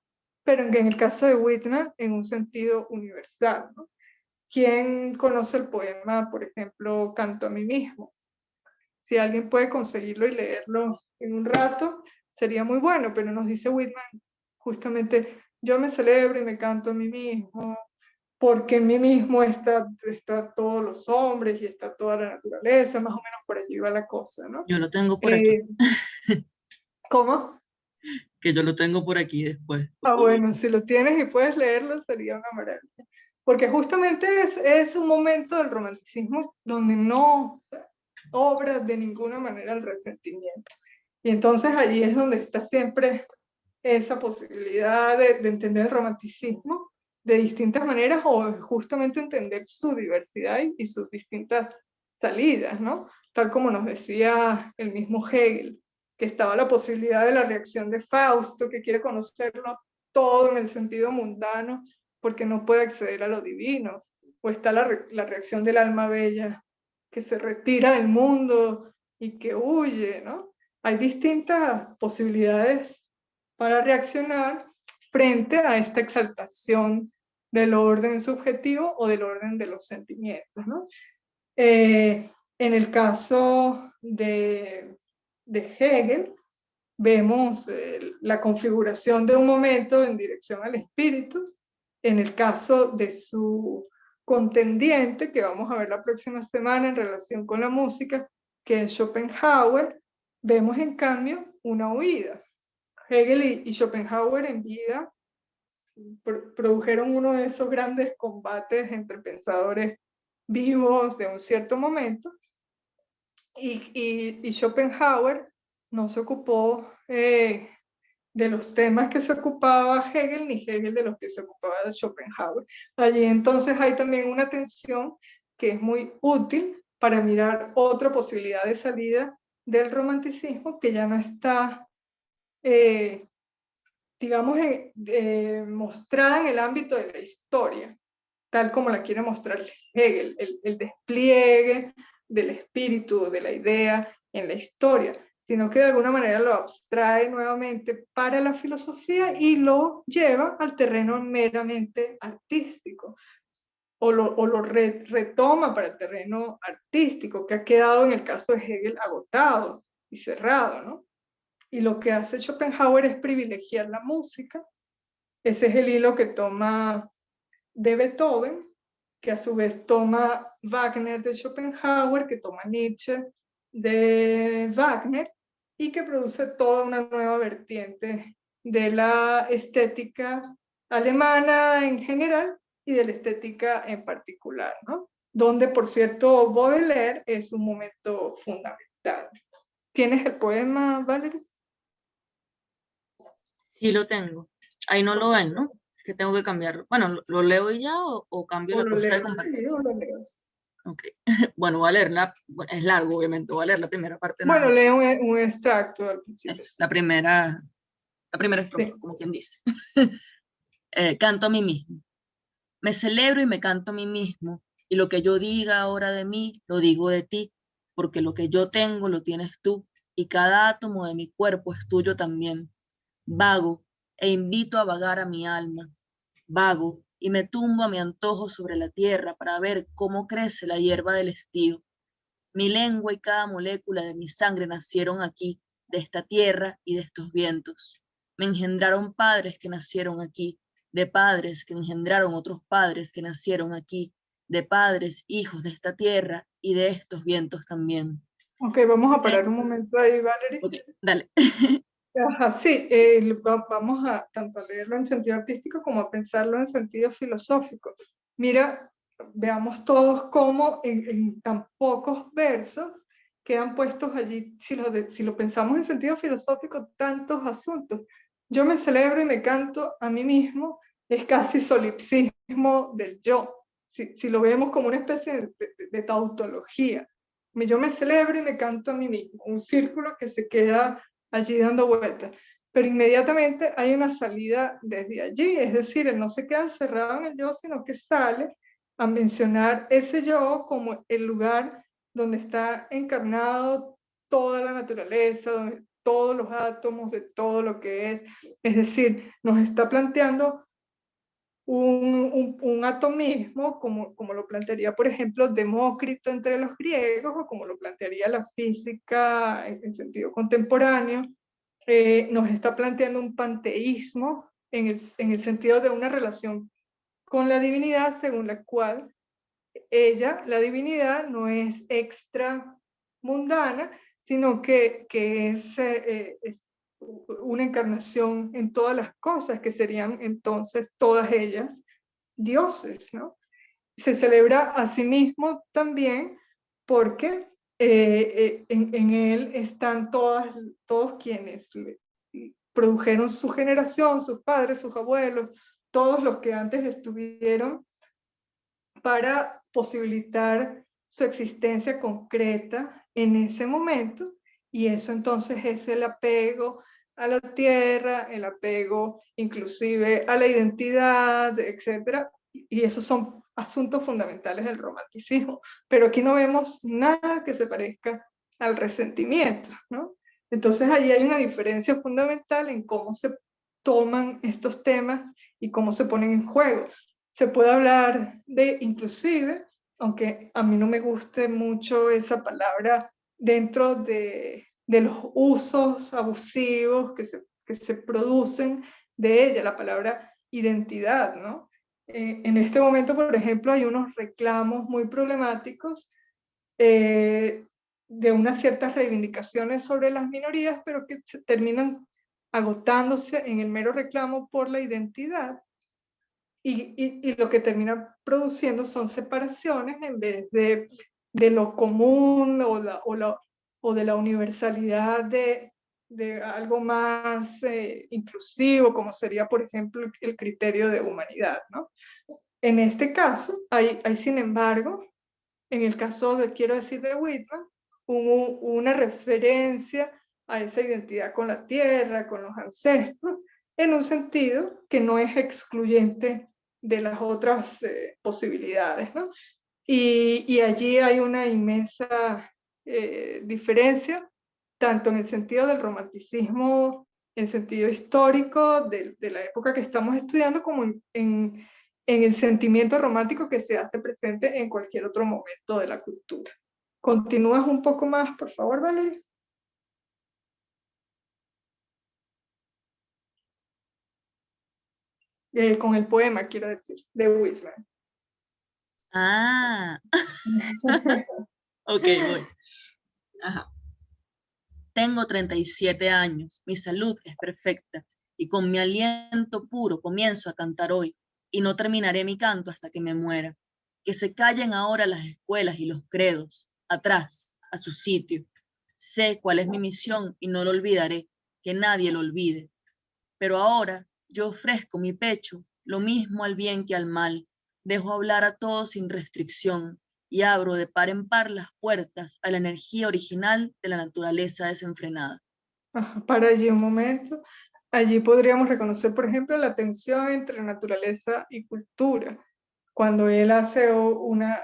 pero en el caso de Whitman, en un sentido universal, ¿no? ¿Quién conoce el poema, por ejemplo, Canto a mí mismo? Si alguien puede conseguirlo y leerlo en un rato, sería muy bueno, pero nos dice Whitman justamente, yo me celebro y me canto a mí mismo, porque en mí mismo está todos los hombres y está toda la naturaleza, más o menos por allí va la cosa, ¿no? Yo lo tengo por aquí. ¿Cómo? Que yo lo tengo por aquí después. Bueno, si lo tienes y puedes leerlo sería una maravilla. Porque justamente es un momento del romanticismo donde no obra de ninguna manera el resentimiento. Y entonces allí es donde está siempre esa posibilidad de entender el romanticismo de distintas maneras o justamente entender su diversidad y sus distintas salidas, ¿no? Tal como nos decía el mismo Hegel, que estaba la posibilidad de la reacción de Fausto, que quiere conocerlo todo en el sentido mundano porque no puede acceder a lo divino, o está la reacción del alma bella, que se retira del mundo y que huye, ¿no? Hay distintas posibilidades para reaccionar frente a esta exaltación del orden subjetivo o del orden de los sentimientos, ¿no? En el caso de Hegel, vemos la configuración de un momento en dirección al espíritu. En el caso de su contendiente, que vamos a ver la próxima semana en relación con la música, que es Schopenhauer, vemos en cambio una huida. Hegel y Schopenhauer en vida produjeron uno de esos grandes combates entre pensadores vivos de un cierto momento, y Schopenhauer no se ocupó de los temas que se ocupaba Hegel, ni Hegel de los que se ocupaba de Schopenhauer. Allí entonces hay también una tensión que es muy útil para mirar otra posibilidad de salida del romanticismo que ya no está, digamos, mostrada en el ámbito de la historia, tal como la quiere mostrar Hegel, el despliegue del espíritu, de la idea en la historia, sino que de alguna manera lo abstrae nuevamente para la filosofía y lo lleva al terreno meramente artístico, o lo retoma para el terreno artístico, que ha quedado en el caso de Hegel agotado y cerrado, ¿no? Y lo que hace Schopenhauer es privilegiar la música. Ese es el hilo que toma de Beethoven, que a su vez toma Wagner de Schopenhauer, que toma Nietzsche de Wagner, y que produce toda una nueva vertiente de la estética alemana en general y de la estética en particular, ¿no? Donde, por cierto, Baudelaire es un momento fundamental. ¿Tienes el poema, Valerie? Sí lo tengo. Ahí no lo ven, ¿no? Es que tengo que cambiarlo. Bueno, ¿lo leo y ya o cambio ¿O la lo cosa de lees? compartir? Sí, o lo lees. Ok. Bueno, voy a leerla. Bueno, es largo, obviamente. Voy a leer la primera parte nada Bueno, más. lee un extracto al principio. Eso, la primera estrofa, Sí. como quien dice. Canto a mí mismo. Me celebro y me canto a mí mismo. Y lo que yo diga ahora de mí, lo digo de ti. Porque lo que yo tengo, lo tienes tú. Y cada átomo de mi cuerpo es tuyo también. Vago e invito a vagar a mi alma. Vago y me tumbo a mi antojo sobre la tierra para ver cómo crece la hierba del estío. Mi lengua y cada molécula de mi sangre nacieron aquí, de esta tierra y de estos vientos. Me engendraron padres que nacieron aquí, de padres que engendraron otros padres que nacieron aquí, de padres, hijos de esta tierra y de estos vientos también. Ok, vamos a ¿Ok? parar un momento ahí, Valerie. Ok, dale. Ajá, sí, vamos a tanto a leerlo en sentido artístico como a pensarlo en sentido filosófico. Mira, veamos todos cómo en tan pocos versos quedan puestos allí, si lo pensamos en sentido filosófico, tantos asuntos. Yo me celebro y me canto a mí mismo, es casi solipsismo del yo, si lo vemos como una especie de tautología. Yo me celebro y me canto a mí mismo, un círculo que se queda allí dando vueltas. Pero inmediatamente hay una salida desde allí, es decir, él no se queda encerrado en el yo, sino que sale a mencionar ese yo como el lugar donde está encarnado toda la naturaleza, donde todos los átomos de todo lo que es. Es decir, nos está planteando un atomismo, como lo plantearía, por ejemplo, Demócrito entre los griegos, o como lo plantearía la física en sentido contemporáneo. Nos está planteando un panteísmo en el sentido de una relación con la divinidad, según la cual ella, la divinidad, no es extra mundana, sino que es una encarnación en todas las cosas, que serían entonces todas ellas dioses, ¿no? Se celebra a sí mismo también porque en él están todos quienes produjeron su generación, sus padres, sus abuelos, todos los que antes estuvieron para posibilitar su existencia concreta en ese momento, y eso entonces es el apego a la tierra, el apego inclusive a la identidad, etcétera, y esos son asuntos fundamentales del romanticismo, pero aquí no vemos nada que se parezca al resentimiento, ¿no? Entonces ahí hay una diferencia fundamental en cómo se toman estos temas y cómo se ponen en juego. Se puede hablar de, inclusive, aunque a mí no me guste mucho esa palabra, dentro de los usos abusivos que se producen de ella, la palabra identidad, ¿no? En este momento, por ejemplo, hay unos reclamos muy problemáticos de unas ciertas reivindicaciones sobre las minorías, pero que se terminan agotándose en el mero reclamo por la identidad. Y lo que termina produciendo son separaciones en vez de lo común o de la universalidad de algo más inclusivo, como sería, por ejemplo, el criterio de humanidad, ¿no? En este caso, hay sin embargo, en el caso de, quiero decir, de Whitman, una referencia a esa identidad con la tierra, con los ancestros, en un sentido que no es excluyente de las otras posibilidades, ¿no? Y allí hay una inmensa diferencia, tanto en el sentido del romanticismo, en sentido histórico de la época que estamos estudiando, como en el sentimiento romántico que se hace presente en cualquier otro momento de la cultura. ¿Continúas un poco más, por favor, Valeria? con el poema, quiero decir, de Whitman. Ah, ok, voy. Ajá. Tengo 37 años, mi salud es perfecta y con mi aliento puro comienzo a cantar hoy y no terminaré mi canto hasta que me muera. Que se callen ahora las escuelas y los credos, atrás, a su sitio. Sé cuál es mi misión y no lo olvidaré, que nadie lo olvide. Pero ahora yo ofrezco mi pecho, lo mismo al bien que al mal. Dejo hablar a todos sin restricción y abro de par en par las puertas a la energía original de la naturaleza desenfrenada. Para allí un momento. Allí podríamos reconocer, por ejemplo, la tensión entre naturaleza y cultura. Cuando él hace una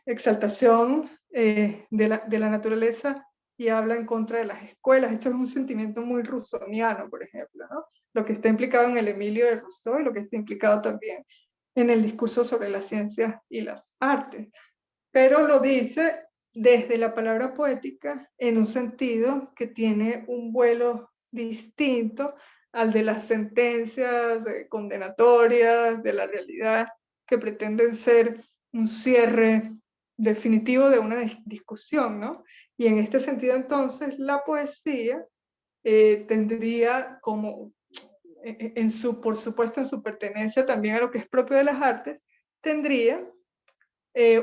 exaltación de la naturaleza y habla en contra de las escuelas. Esto es un sentimiento muy rusoniano, por ejemplo, ¿no? Lo que está implicado en el Emilio de Rousseau y lo que está implicado también en el discurso sobre las ciencias y las artes. Pero lo dice desde la palabra poética en un sentido que tiene un vuelo distinto al de las sentencias condenatorias de la realidad que pretenden ser un cierre definitivo de una discusión, ¿no? Y en este sentido, entonces, la poesía tendría como, por supuesto, en su pertenencia también a lo que es propio de las artes, tendría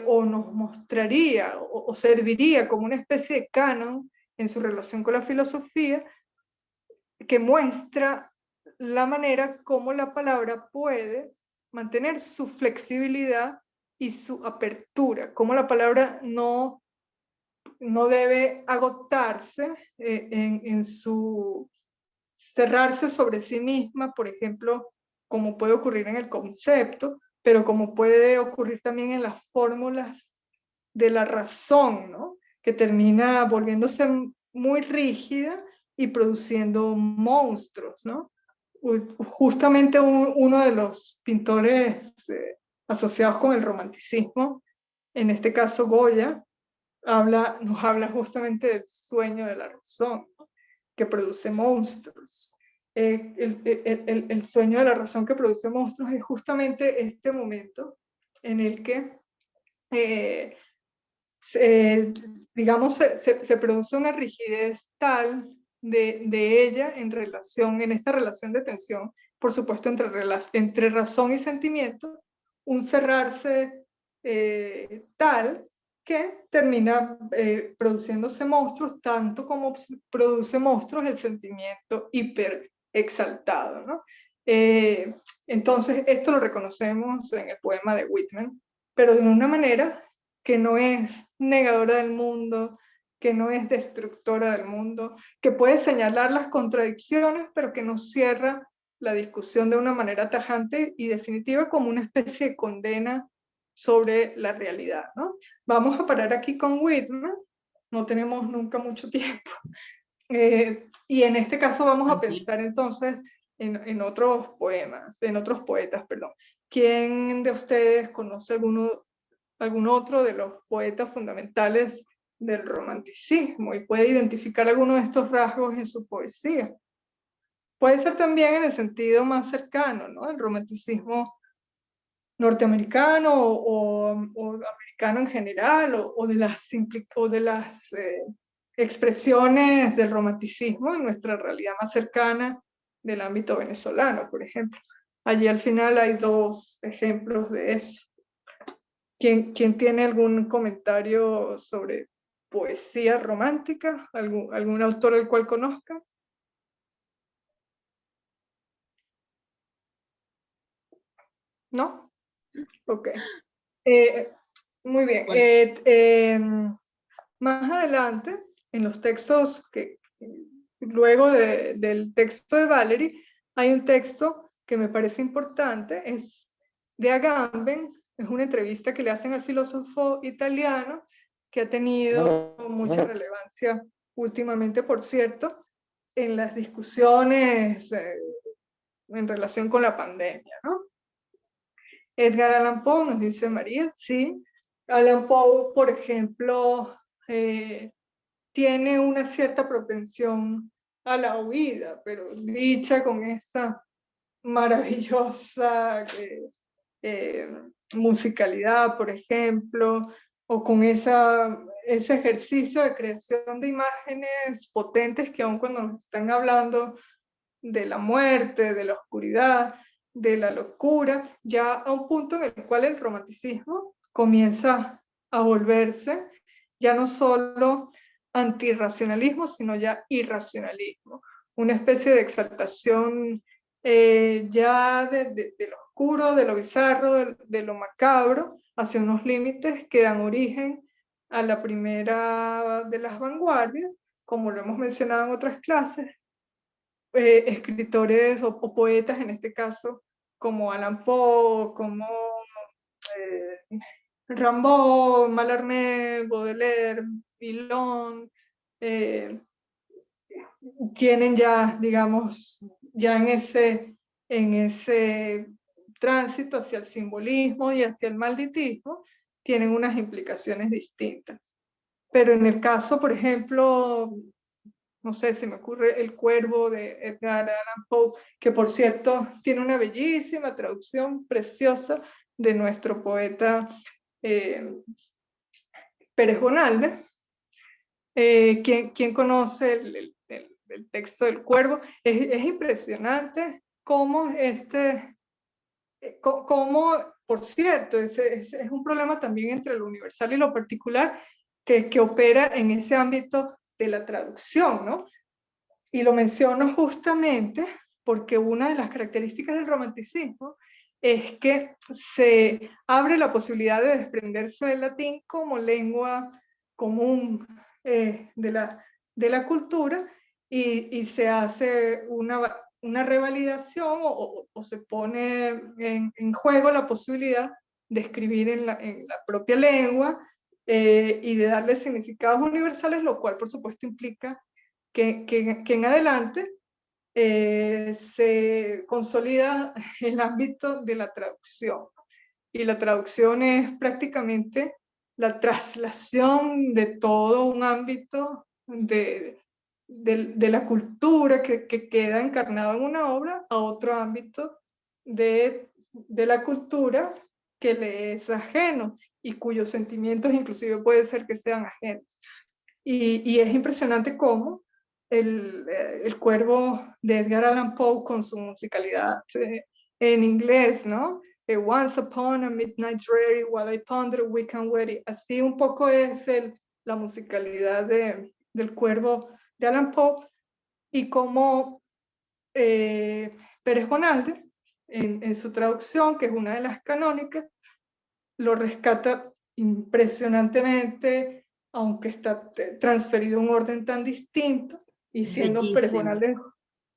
o nos mostraría o serviría como una especie de canon en su relación con la filosofía que muestra la manera como la palabra puede mantener su flexibilidad y su apertura, como la palabra no debe agotarse en su cerrarse sobre sí misma, por ejemplo, como puede ocurrir en el concepto, pero como puede ocurrir también en las fórmulas de la razón, ¿no? Que termina volviéndose muy rígida y produciendo monstruos, ¿no? Justamente uno de los pintores asociados con el romanticismo, en este caso Goya, nos habla justamente del sueño de la razón, ¿no? Que produce monstruos. El sueño de la razón que produce monstruos es justamente este momento en el que digamos, se produce una rigidez tal de ella en esta relación de tensión, por supuesto, entre razón y sentimiento, un cerrarse tal que termina produciéndose monstruos, tanto como produce monstruos el sentimiento hiper exaltado, ¿no? Entonces, esto lo reconocemos en el poema de Whitman, pero de una manera que no es negadora del mundo, que no es destructora del mundo, que puede señalar las contradicciones, pero que no cierra la discusión de una manera tajante y definitiva como una especie de condena sobre la realidad, ¿no? Vamos a parar aquí con Whitman, no tenemos nunca mucho tiempo, y en este caso vamos a pensar entonces en otros poemas, en otros poetas, perdón. ¿Quién de ustedes conoce algún otro de los poetas fundamentales del romanticismo y puede identificar alguno de estos rasgos en su poesía? Puede ser también en el sentido más cercano, ¿no? El romanticismo norteamericano o americano en general, o de las expresiones del romanticismo en nuestra realidad más cercana del ámbito venezolano, por ejemplo. Allí al final hay dos ejemplos de eso. ¿Quién tiene algún comentario sobre poesía romántica? ¿Algún autor al cual conozca? ¿No? Ok. Muy bien. Bueno, Más adelante, en los textos luego del texto de Valery, hay un texto que me parece importante, es de Agamben, es una entrevista que le hacen al filósofo italiano, que ha tenido mucha relevancia últimamente, por cierto, en las discusiones en relación con la pandemia, ¿no? Edgar Allan Poe, nos dice María, sí. Allan Poe, por ejemplo, tiene una cierta propensión a la huida, pero dicha con esa maravillosa musicalidad, por ejemplo, o con ese ejercicio de creación de imágenes potentes que aun cuando nos están hablando de la muerte, de la oscuridad, de la locura, ya a un punto en el cual el romanticismo comienza a volverse ya no solo antirracionalismo, sino ya irracionalismo, una especie de exaltación ya de lo oscuro, de lo bizarro, de lo macabro, hacia unos límites que dan origen a la primera de las vanguardias, como lo hemos mencionado en otras clases, escritores o poetas, en este caso, como Allan Poe, como Rimbaud, Mallarmé, Baudelaire, Villon, tienen ya, digamos, ya en ese tránsito hacia el simbolismo y hacia el malditismo, tienen unas implicaciones distintas. Pero en el caso, por ejemplo, no sé, se me ocurre El Cuervo de Edgar Allan Poe, que por cierto tiene una bellísima traducción preciosa de nuestro poeta Pérez Bonalde. ¿Quién conoce el texto del Cuervo? Es impresionante cómo por cierto, es un problema también entre lo universal y lo particular que opera en ese ámbito de la traducción, ¿no? Y lo menciono justamente porque una de las características del romanticismo es que se abre la posibilidad de desprenderse del latín como lengua común de la cultura y se hace una revalidación o se pone en juego la posibilidad de escribir en la propia lengua y de darle significados universales, lo cual por supuesto implica que en adelante se consolida el ámbito de la traducción. Y la traducción es prácticamente la traslación de todo un ámbito de la cultura que queda encarnado en una obra a otro ámbito de la cultura que le es ajeno y cuyos sentimientos inclusive puede ser que sean ajenos. Y es impresionante cómo el Cuervo de Edgar Allan Poe, con su musicalidad en inglés, ¿no? Once upon a midnight dreary, while I ponder weak and weary. Así un poco es la musicalidad del Cuervo de Allan Poe, y cómo Pérez Bonalde, en su traducción, que es una de las canónicas, lo rescata impresionantemente, aunque está transferido a un orden tan distinto, y siendo Pérez Bonalde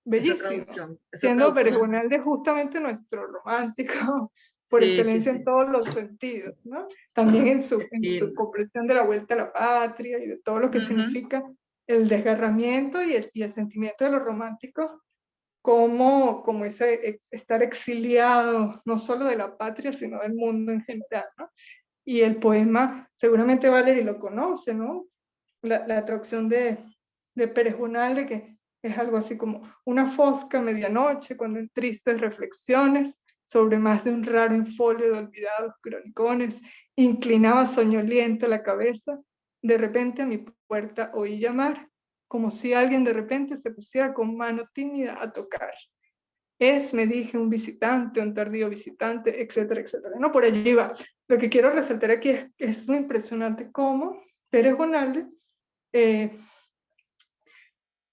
bellísimo, siendo Pérez Bonalde justamente nuestro romántico por excelencia en todos los sentidos, ¿no? También en su comprensión de la vuelta a la patria y de todo lo que significa el desgarramiento y el sentimiento de los románticos como ese estar exiliado, no solo de la patria, sino del mundo en general, ¿no? Y el poema, seguramente Valerie lo conoce, ¿no? La traducción de Pérez Bonalde, que es algo así como: una fosca medianoche, cuando en tristes reflexiones sobre más de un raro infolio de olvidados cronicones, inclinaba soñolienta la cabeza, de repente a mi puerta oí llamar, como si alguien de repente se pusiera con mano tímida a tocar. Me dije, un visitante, un tardío visitante, etcétera, etcétera. No, por allí va. Lo que quiero resaltar aquí es lo impresionante cómo Pérez Bonalde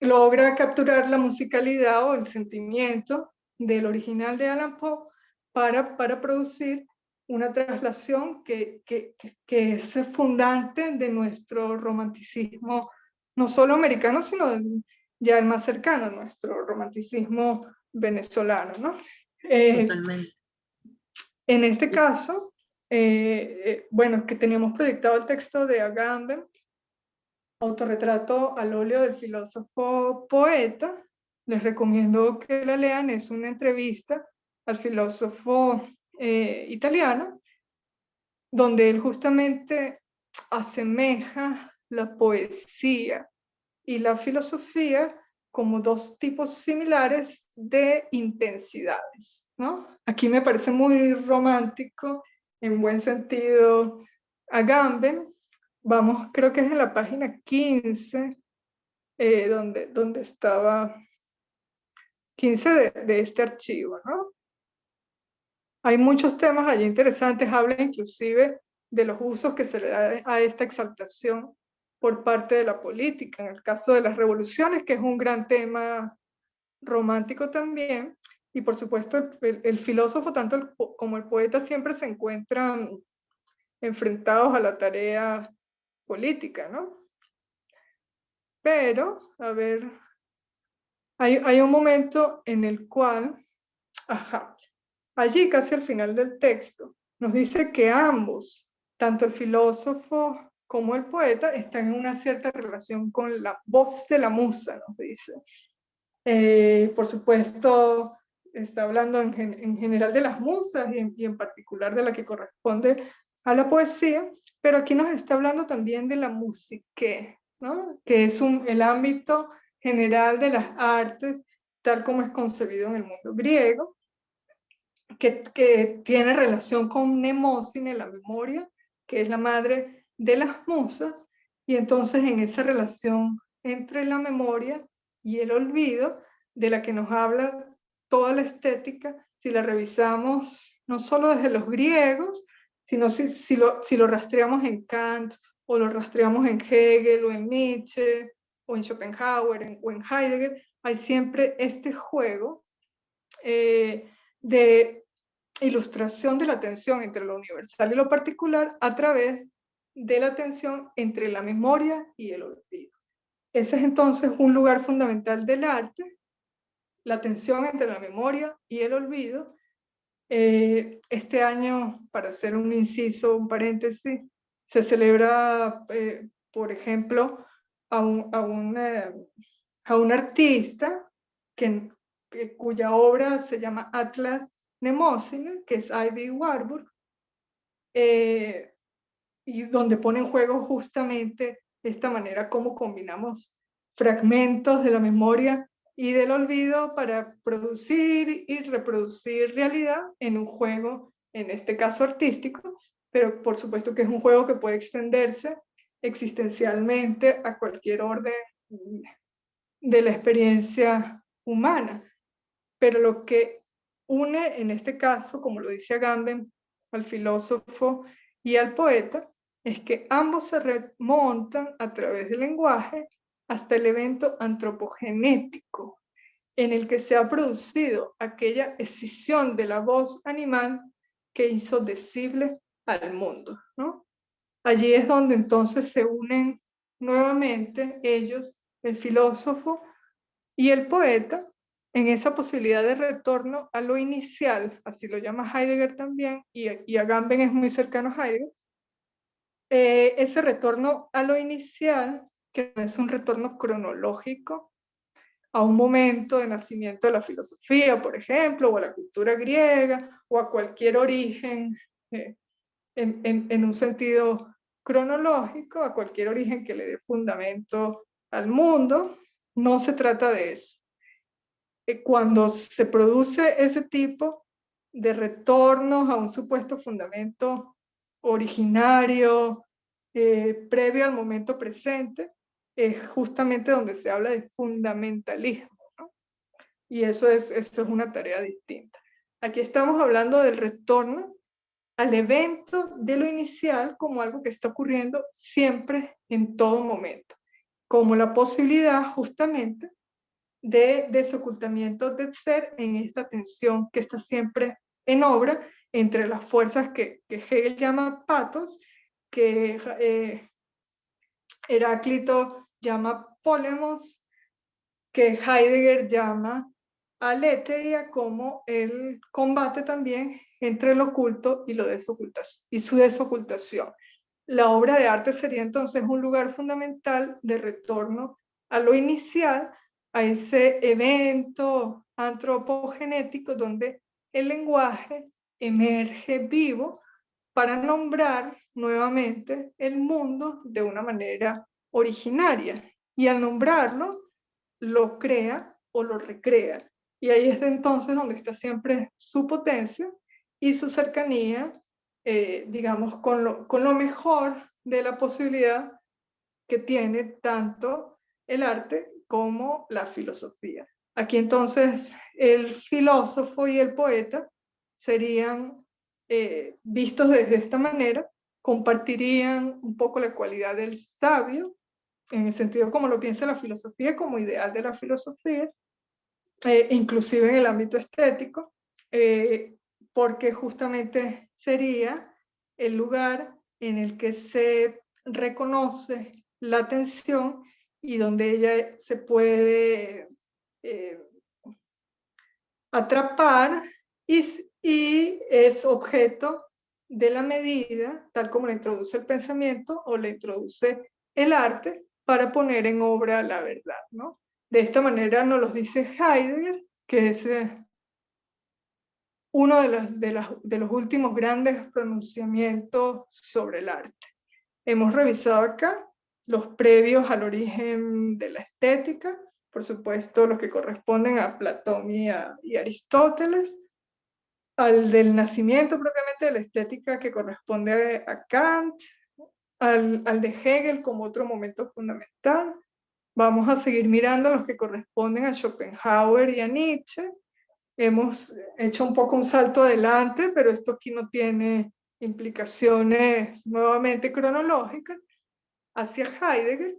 logra capturar la musicalidad o el sentimiento del original de Allan Poe para producir una traslación que es fundante de nuestro romanticismo, no solo americano, sino ya el más cercano, nuestro romanticismo venezolano, ¿no? Totalmente. En este caso, bueno, que teníamos proyectado el texto de Agamben, Autorretrato al óleo del filósofo poeta. Les recomiendo que la lean, es una entrevista al filósofo italiano, donde él justamente asemeja la poesía y la filosofía como dos tipos similares de intensidades, ¿no? Aquí me parece muy romántico, en buen sentido, Agamben. Vamos, creo que es en la página 15, donde estaba 15 de este archivo, ¿no? Hay muchos temas allí interesantes, habla inclusive de los usos que se le da a esta exaltación por parte de la política, en el caso de las revoluciones, que es un gran tema romántico también, y por supuesto el filósofo, tanto como el poeta, siempre se encuentran enfrentados a la tarea política, ¿no? Pero, a ver, hay un momento en el cual, allí casi al final del texto, nos dice que ambos, tanto el filósofo como el poeta, están en una cierta relación con la voz de la musa, nos dice. Por supuesto, está hablando en general de las musas y en particular de la que corresponde a la poesía, pero aquí nos está hablando también de la musique, ¿no? Que es el ámbito general de las artes, tal como es concebido en el mundo griego, que tiene relación con Mnemósine, la memoria, que es la madre de las musas, y entonces en esa relación entre la memoria y el olvido, de la que nos habla toda la estética, si la revisamos no solo desde los griegos, sino si lo rastreamos en Kant, o lo rastreamos en Hegel, o en Nietzsche, o en Schopenhauer, o en Heidegger, hay siempre este juego de ilustración de la tensión entre lo universal y lo particular a través de la tensión entre la memoria y el olvido. Ese es entonces un lugar fundamental del arte, la tensión entre la memoria y el olvido. Este año, para hacer un inciso, un paréntesis, se celebra, por ejemplo, a un artista cuya obra se llama Atlas Mnemósine, que es Ivy Warburg, y donde pone en juego justamente esta manera como combinamos fragmentos de la memoria y del olvido para producir y reproducir realidad en un juego, en este caso artístico, pero por supuesto que es un juego que puede extenderse existencialmente a cualquier orden de la experiencia humana. Pero lo que une en este caso, como lo dice Agamben, al filósofo y al poeta, es que ambos se remontan a través del lenguaje hasta el evento antropogenético, en el que se ha producido aquella escisión de la voz animal que hizo decible al mundo, ¿no? Allí es donde entonces se unen nuevamente ellos, el filósofo y el poeta, en esa posibilidad de retorno a lo inicial, así lo llama Heidegger también, y Agamben es muy cercano a Heidegger, ese retorno a lo inicial, que no es un retorno cronológico a un momento de nacimiento de la filosofía, por ejemplo, o a la cultura griega, o a cualquier origen en un sentido cronológico, a cualquier origen que le dé fundamento al mundo. No se trata de eso. Cuando se produce ese tipo de retornos a un supuesto fundamento originario, previo al momento presente, es justamente donde se habla de fundamentalismo, ¿no? Y eso es una tarea distinta. Aquí estamos hablando del retorno al evento de lo inicial como algo que está ocurriendo siempre, en todo momento, como la posibilidad justamente de desocultamiento del ser en esta tensión que está siempre en obra entre las fuerzas que Hegel llama patos, que Heráclito llama polemos, que Heidegger llama aletheia, como el combate también entre lo oculto y su desocultación. La obra de arte sería entonces un lugar fundamental de retorno a lo inicial, a ese evento antropogenético donde el lenguaje emerge vivo para nombrar nuevamente el mundo de una manera originaria. Y al nombrarlo, lo crea o lo recrea. Y ahí es entonces donde está siempre su potencia y su cercanía, digamos, con lo mejor de la posibilidad que tiene tanto el arte como la filosofía. Aquí entonces el filósofo y el poeta serían vistos desde esta manera, compartirían un poco la cualidad del sabio, en el sentido como lo piensa la filosofía, como ideal de la filosofía, inclusive en el ámbito estético, porque justamente sería el lugar en el que se reconoce la atención y donde ella se puede atrapar y es objeto de la medida, tal como la introduce el pensamiento o la introduce el arte, para poner en obra la verdad, ¿no? De esta manera nos lo dice Heidegger, que es uno de los últimos grandes pronunciamientos sobre el arte. Hemos revisado acá los previos al origen de la estética, por supuesto los que corresponden a Platón y Aristóteles, al del nacimiento propiamente de la estética que corresponde a Kant, al de Hegel como otro momento fundamental. Vamos a seguir mirando los que corresponden a Schopenhauer y a Nietzsche. Hemos hecho un poco un salto adelante, pero esto aquí no tiene implicaciones nuevamente cronológicas, hacia Heidegger,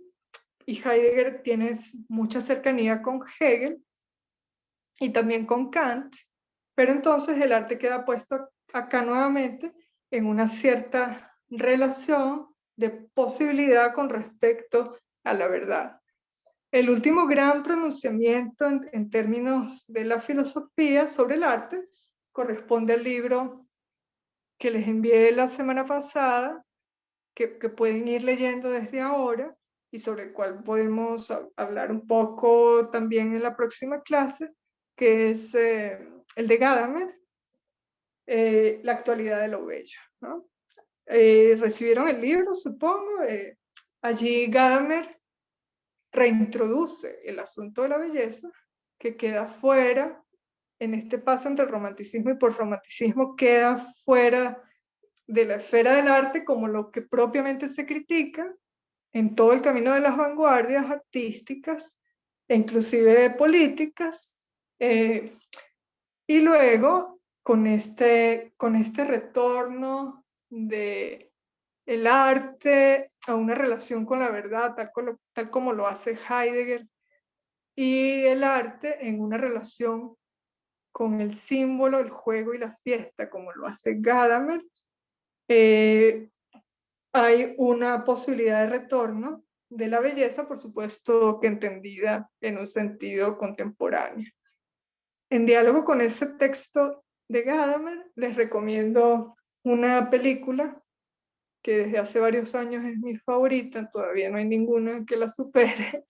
y Heidegger tiene mucha cercanía con Hegel y también con Kant, pero entonces el arte queda puesto acá nuevamente en una cierta relación de posibilidad con respecto a la verdad. El último gran pronunciamiento en términos de la filosofía sobre el arte corresponde al libro que les envié la semana pasada, que pueden ir leyendo desde ahora y sobre el cual podemos hablar un poco también en la próxima clase, que es el de Gadamer, La actualidad de lo bello, ¿no? Recibieron el libro, supongo. Allí Gadamer reintroduce el asunto de la belleza, que queda fuera, en este paso entre el romanticismo y postromanticismo, queda fuera de la esfera del arte como lo que propiamente se critica en todo el camino de las vanguardias artísticas e inclusive políticas, y luego con este retorno de el arte a una relación con la verdad, tal como lo hace Heidegger, y el arte en una relación con el símbolo, el juego y la fiesta, como lo hace Gadamer, hay una posibilidad de retorno de la belleza, por supuesto que entendida en un sentido contemporáneo. En diálogo con ese texto de Gadamer, les recomiendo una película que desde hace varios años es mi favorita, todavía no hay ninguna que la supere,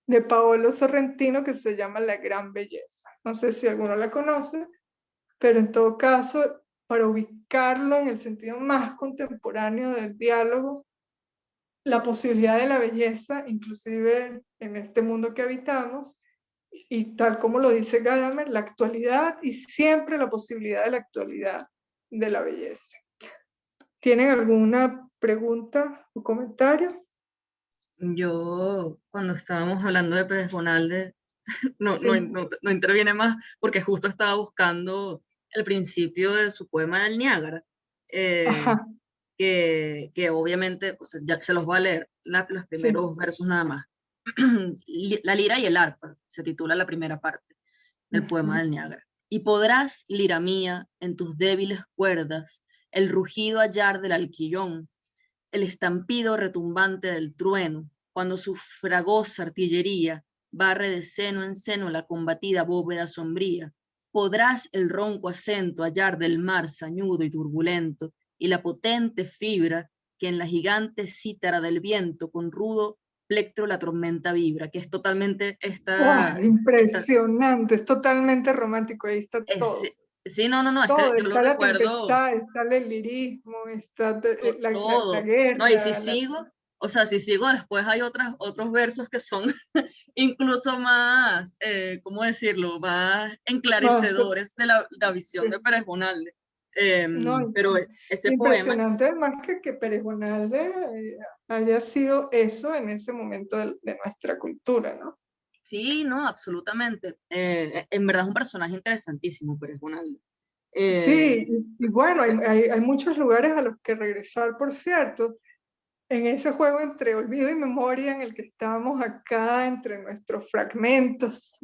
de Paolo Sorrentino, que se llama La Gran Belleza. No sé si alguno la conoce, pero en todo caso, para ubicarlo en el sentido más contemporáneo del diálogo, la posibilidad de la belleza, inclusive en este mundo que habitamos, y tal como lo dice Gadamer, la actualidad y siempre la posibilidad de la actualidad de la belleza. ¿Tienen alguna pregunta o comentario? Yo, cuando estábamos hablando de Pérez Bonalde, no interviene más porque justo estaba buscando el principio de su poema del Niágara, que obviamente pues, ya se los voy a leer los primeros versos nada más. La lira y el arpa, se titula la primera parte del poema del Niágara. Y podrás, lira mía, en tus débiles cuerdas, el rugido hallar del alquillón, el estampido retumbante del trueno, cuando su fragosa artillería barre de seno en seno la combatida bóveda sombría. Podrás el ronco acento hallar del mar sañudo y turbulento, y la potente fibra que en la gigante cítara del viento con rudo plectro la tormenta vibra, que es totalmente impresionante, es totalmente romántico, ahí está todo. Sí, no, es que Todo, yo lo está la recuerdo tempestad, está el lirismo, está la todo. No, y si guerra, sigo, O sea, si sigo después hay otros versos que son incluso más, ¿cómo decirlo? Más Más, enclarecedores de la visión de Pérez Bonalde. no, Pero ese poema, impresionante además que Pérez Bonalde haya sido eso en ese momento de nuestra cultura, ¿no? sí, no, absolutamente. En verdad es un personaje interesantísimo, Pérez Bonalde. Eh, Sí, y bueno, hay muchos lugares a los que regresar, por cierto, en ese juego entre olvido y memoria en el que estamos acá entre nuestros fragmentos,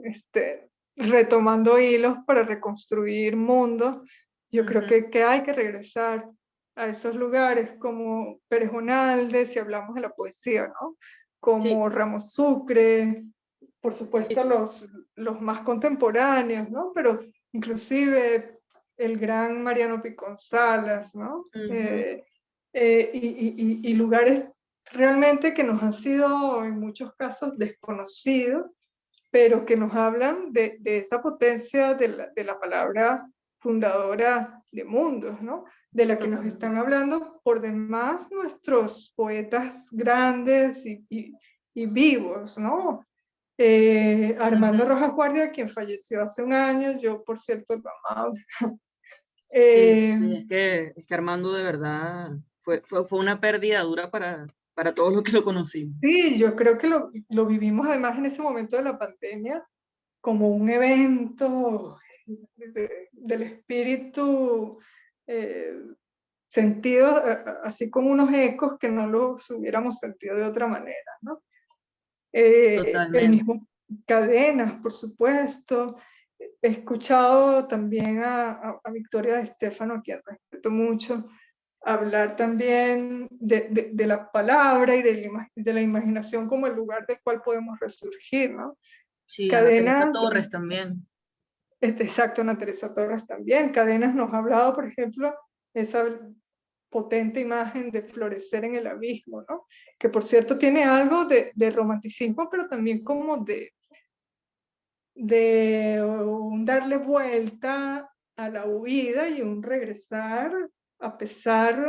retomando hilos para reconstruir mundos, yo creo ujú, que hay que regresar a esos lugares como Pérez Bonalde, si hablamos de la poesía, ¿no? sí, Como Ramos Sucre, por sí, supuesto sí. los más contemporáneos, ¿no? Pero inclusive el gran Mariano Picón Salas, ¿no? Ujú, Y lugares realmente que nos han sido en muchos casos desconocidos, pero que nos hablan de esa potencia de la palabra fundadora de mundos, ¿no? De la que nos totalmente. están hablando por demás nuestros poetas grandes y vivos, ¿no? Armando Ujú, Rojas Guardia, quien falleció hace un año, yo por cierto lo amaba. sí, Eh, sí, es que Armando de verdad fue una pérdida dura para todos los que lo conocimos. sí, yo creo que lo vivimos además en ese momento de la pandemia como un evento del espíritu eh, sentido, así como unos ecos que no los hubiéramos sentido de otra manera, ¿no? El Totalmente. mismo Cadenas, por supuesto. He escuchado también a Victoria de Estefano, a quien respeto mucho, hablar también de la palabra y de la imaginación como el lugar del cual podemos resurgir, ¿no? Sí, Ana Teresa Cadenas, Torres también. exacto, Ana Teresa Torres también. Cadenas nos ha hablado, por ejemplo, esa potente imagen de florecer en el abismo, ¿no? Que por cierto tiene algo de romanticismo, pero también como de un darle vuelta a la huida y un regresar a pesar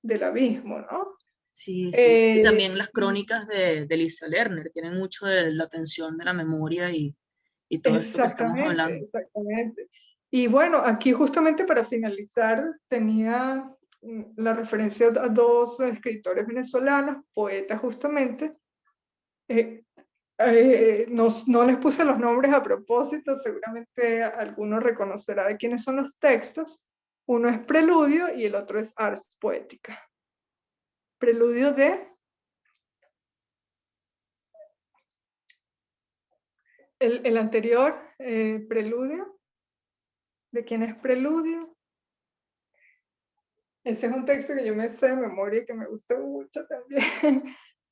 del abismo, ¿no? Sí, sí. Y Eh, también las crónicas de Lisa Lerner tienen mucho de la tensión de la memoria y todo esto que estamos Exactamente, hablando. exactamente. Y bueno, aquí justamente para finalizar tenía la referencia a dos escritores venezolanos, poetas justamente. Eh, no les puse los nombres a propósito, seguramente alguno reconocerá de quiénes son los textos. Uno es Preludio y el otro es Ars Poética. Preludio el anterior, Preludio, ¿de quién es Preludio? Ese es un texto que yo me sé de memoria y que me gusta mucho también,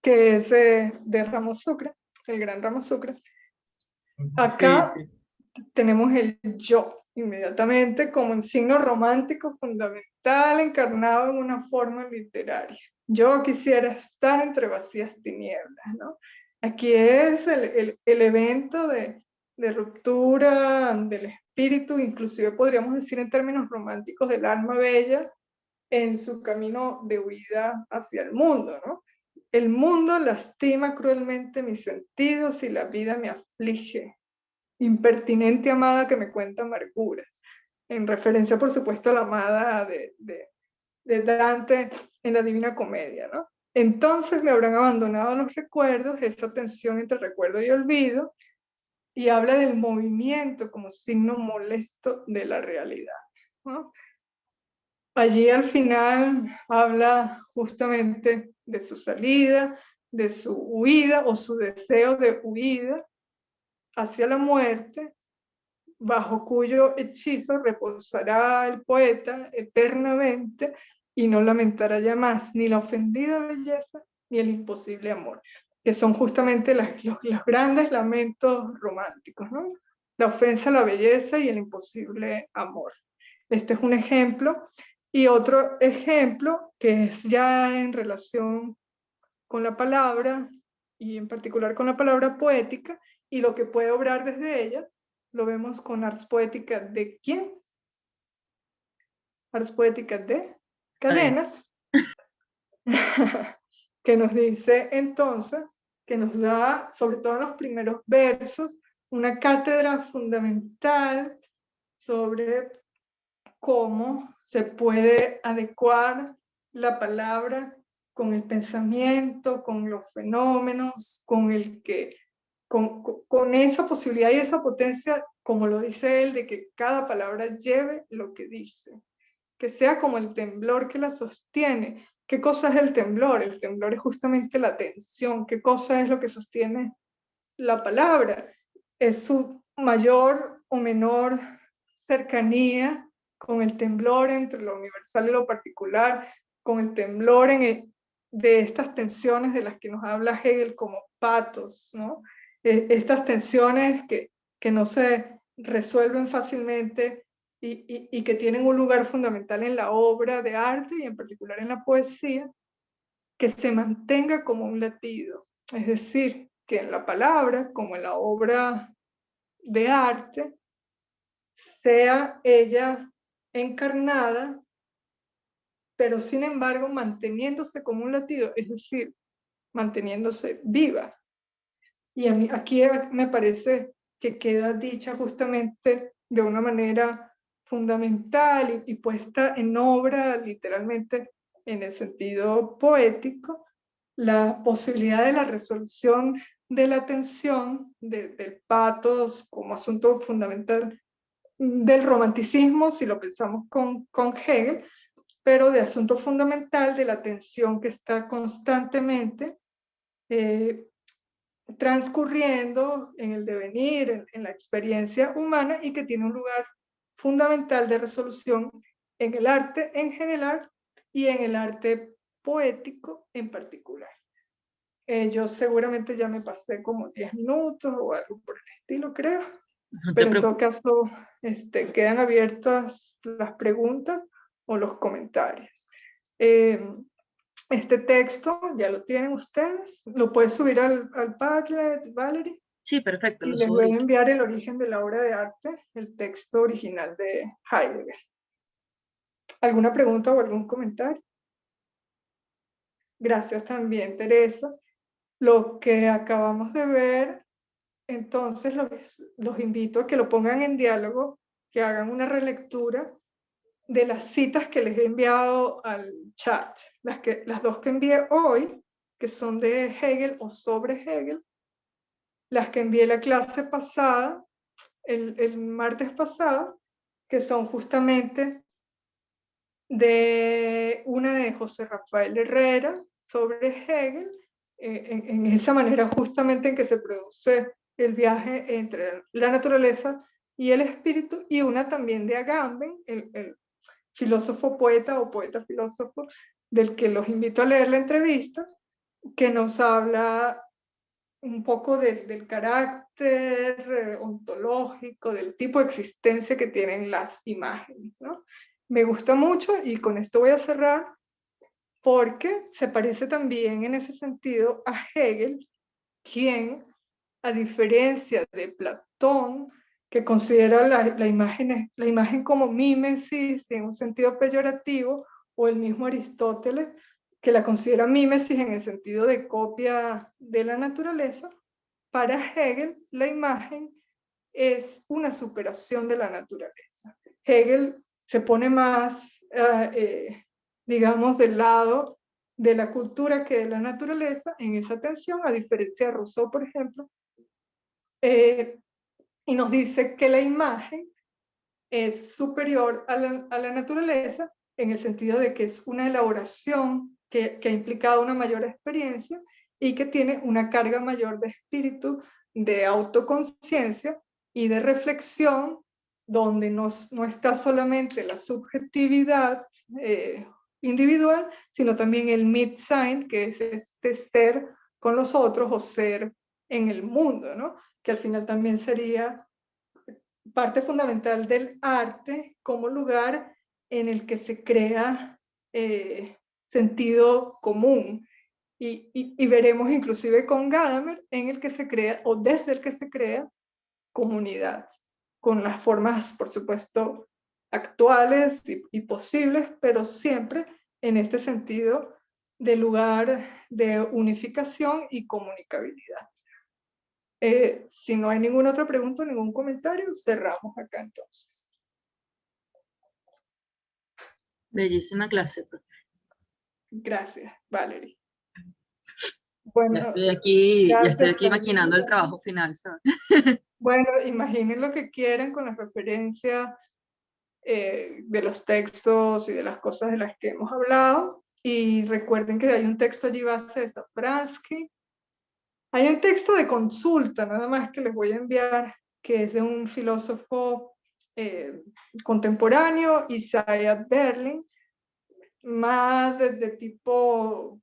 que es de Ramos Sucre, el gran Ramos Sucre. Sí, Acá sí. tenemos el yo, inmediatamente como un signo romántico fundamental encarnado en una forma literaria. Yo quisiera estar entre vacías tinieblas, ¿no? Aquí es el evento de ruptura del espíritu, inclusive podríamos decir en términos románticos del alma bella, en su camino de huida hacia el mundo, ¿no? El mundo lastima cruelmente mis sentidos y la vida me aflige. Impertinente amada que me cuenta amarguras. En referencia, por supuesto, a la amada de Dante en la Divina Comedia, ¿no? Entonces me habrán abandonado los recuerdos, esa tensión entre recuerdo y olvido, y habla del movimiento como signo molesto de la realidad, ¿no? Allí al final habla justamente de su salida, de su huida o su deseo de huida hacia la muerte, bajo cuyo hechizo reposará el poeta eternamente y no lamentará ya más ni la ofendida belleza ni el imposible amor, que son justamente los grandes lamentos románticos, ¿no? La ofensa a la belleza y el imposible amor. Este es un ejemplo. Y otro ejemplo que es ya en relación con la palabra y en particular con la palabra poética y lo que puede obrar desde ella, lo vemos con Ars Poética de quién? Ars Poética de A ver, Cadenas. que nos dice entonces, que nos da, sobre todo en los primeros versos, una cátedra fundamental sobre cómo se puede adecuar la palabra con el pensamiento, con los fenómenos, con esa posibilidad y esa potencia, como lo dice él, de que cada palabra lleve lo que dice, que sea como el temblor que la sostiene. ¿Qué cosa es el temblor? El temblor es justamente la tensión. ¿Qué cosa es lo que sostiene la palabra? Es su mayor o menor cercanía con el temblor entre lo universal y lo particular, con el temblor de estas tensiones de las que nos habla Hegel como patos, ¿no? Estas tensiones que no se resuelven fácilmente y que tienen un lugar fundamental en la obra de arte y en particular en la poesía, que se mantenga como un latido. Es decir, que en la palabra, como en la obra de arte, sea ella encarnada, pero sin embargo manteniéndose como un latido, es decir, manteniéndose viva. Y a mí aquí me parece que queda dicha justamente de una manera fundamental y puesta en obra literalmente en el sentido poético, la posibilidad de la resolución de la tensión, del patos como asunto fundamental del romanticismo, si lo pensamos con Hegel, pero de asunto fundamental de la tensión que está constantemente transcurriendo en el devenir, en la experiencia humana y que tiene un lugar fundamental de resolución en el arte en general y en el arte poético en particular. Yo seguramente ya me pasé como 10 minutos o algo por el estilo, creo, No te pero en todo preocupes. caso quedan abiertas las preguntas o los comentarios. Este texto ya lo tienen ustedes, lo puedes subir al Padlet, Valerie, Sí, perfecto, y lo les subo voy a ahorita. enviar el origen de la obra de arte, el texto original de Heidegger. ¿Alguna pregunta o algún comentario? Gracias también, Teresa. Lo que acabamos de ver, entonces los invito a que lo pongan en diálogo, que hagan una relectura de las citas que les he enviado al chat. Las dos que envié hoy, que son de Hegel o sobre Hegel, las que envié la clase pasada, el martes pasado, que son justamente de una de José Rafael Herrera sobre Hegel, en esa manera justamente en que se produce el viaje entre la naturaleza y el espíritu, y una también de Agamben, el filósofo poeta o poeta filósofo, del que los invito a leer la entrevista, que nos habla un poco del carácter ontológico, del tipo de existencia que tienen las imágenes, ¿no? Me gusta mucho y con esto voy a cerrar porque se parece también en ese sentido a Hegel, quien, a diferencia de Platón, que considera la imagen como mímesis en un sentido peyorativo, o el mismo Aristóteles, que la considera mímesis en el sentido de copia de la naturaleza, para Hegel la imagen es una superación de la naturaleza. Hegel se pone más, digamos, del lado de la cultura que de la naturaleza en esa tensión, a diferencia de Rousseau, por ejemplo, y nos dice que la imagen es superior a la naturaleza en el sentido de que es una elaboración que ha implicado una mayor experiencia y que tiene una carga mayor de espíritu, de autoconciencia y de reflexión, donde no está solamente la subjetividad individual, sino también el Mitsein, que es este ser con los otros o ser en el mundo, ¿no? Que al final también sería parte fundamental del arte como lugar en el que se crea sentido común. Y veremos inclusive con Gadamer en el que se crea, o desde el que se crea, comunidad, con las formas, por supuesto, actuales y posibles, pero siempre en este sentido de lugar de unificación y comunicabilidad. Si no hay ninguna otra pregunta, ningún comentario, cerramos acá entonces. Bellísima clase, profe. Gracias, Valerie. Ya Bueno, estoy aquí gracias también. maquinando el trabajo final, ¿sabes? Bueno, imaginen lo que quieran con las referencias de los textos y de las cosas de las que hemos hablado. Y recuerden que hay un texto allí base de Safransky. Hay un texto de consulta, nada más, que les voy a enviar, que es de un filósofo contemporáneo, Isaiah Berlin, más de tipo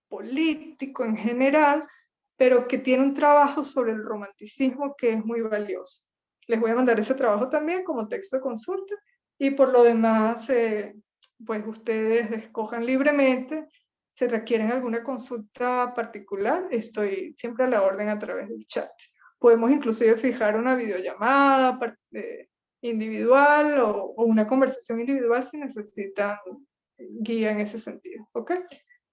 político en general, pero que tiene un trabajo sobre el romanticismo que es muy valioso. Les voy a mandar ese trabajo también como texto de consulta, y por lo demás, pues ustedes escojan libremente. Si requieren alguna consulta particular, estoy siempre a la orden a través del chat. Podemos inclusive fijar una videollamada individual o una conversación individual si necesitan guía en ese sentido, ¿ok?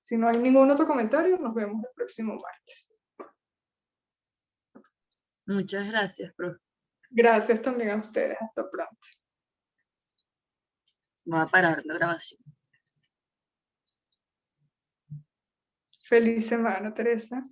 Si no hay ningún otro comentario, nos vemos el próximo martes. Muchas gracias, profe. Gracias también a ustedes. Hasta pronto. Voy a parar la grabación. Feliz semana, Teresa.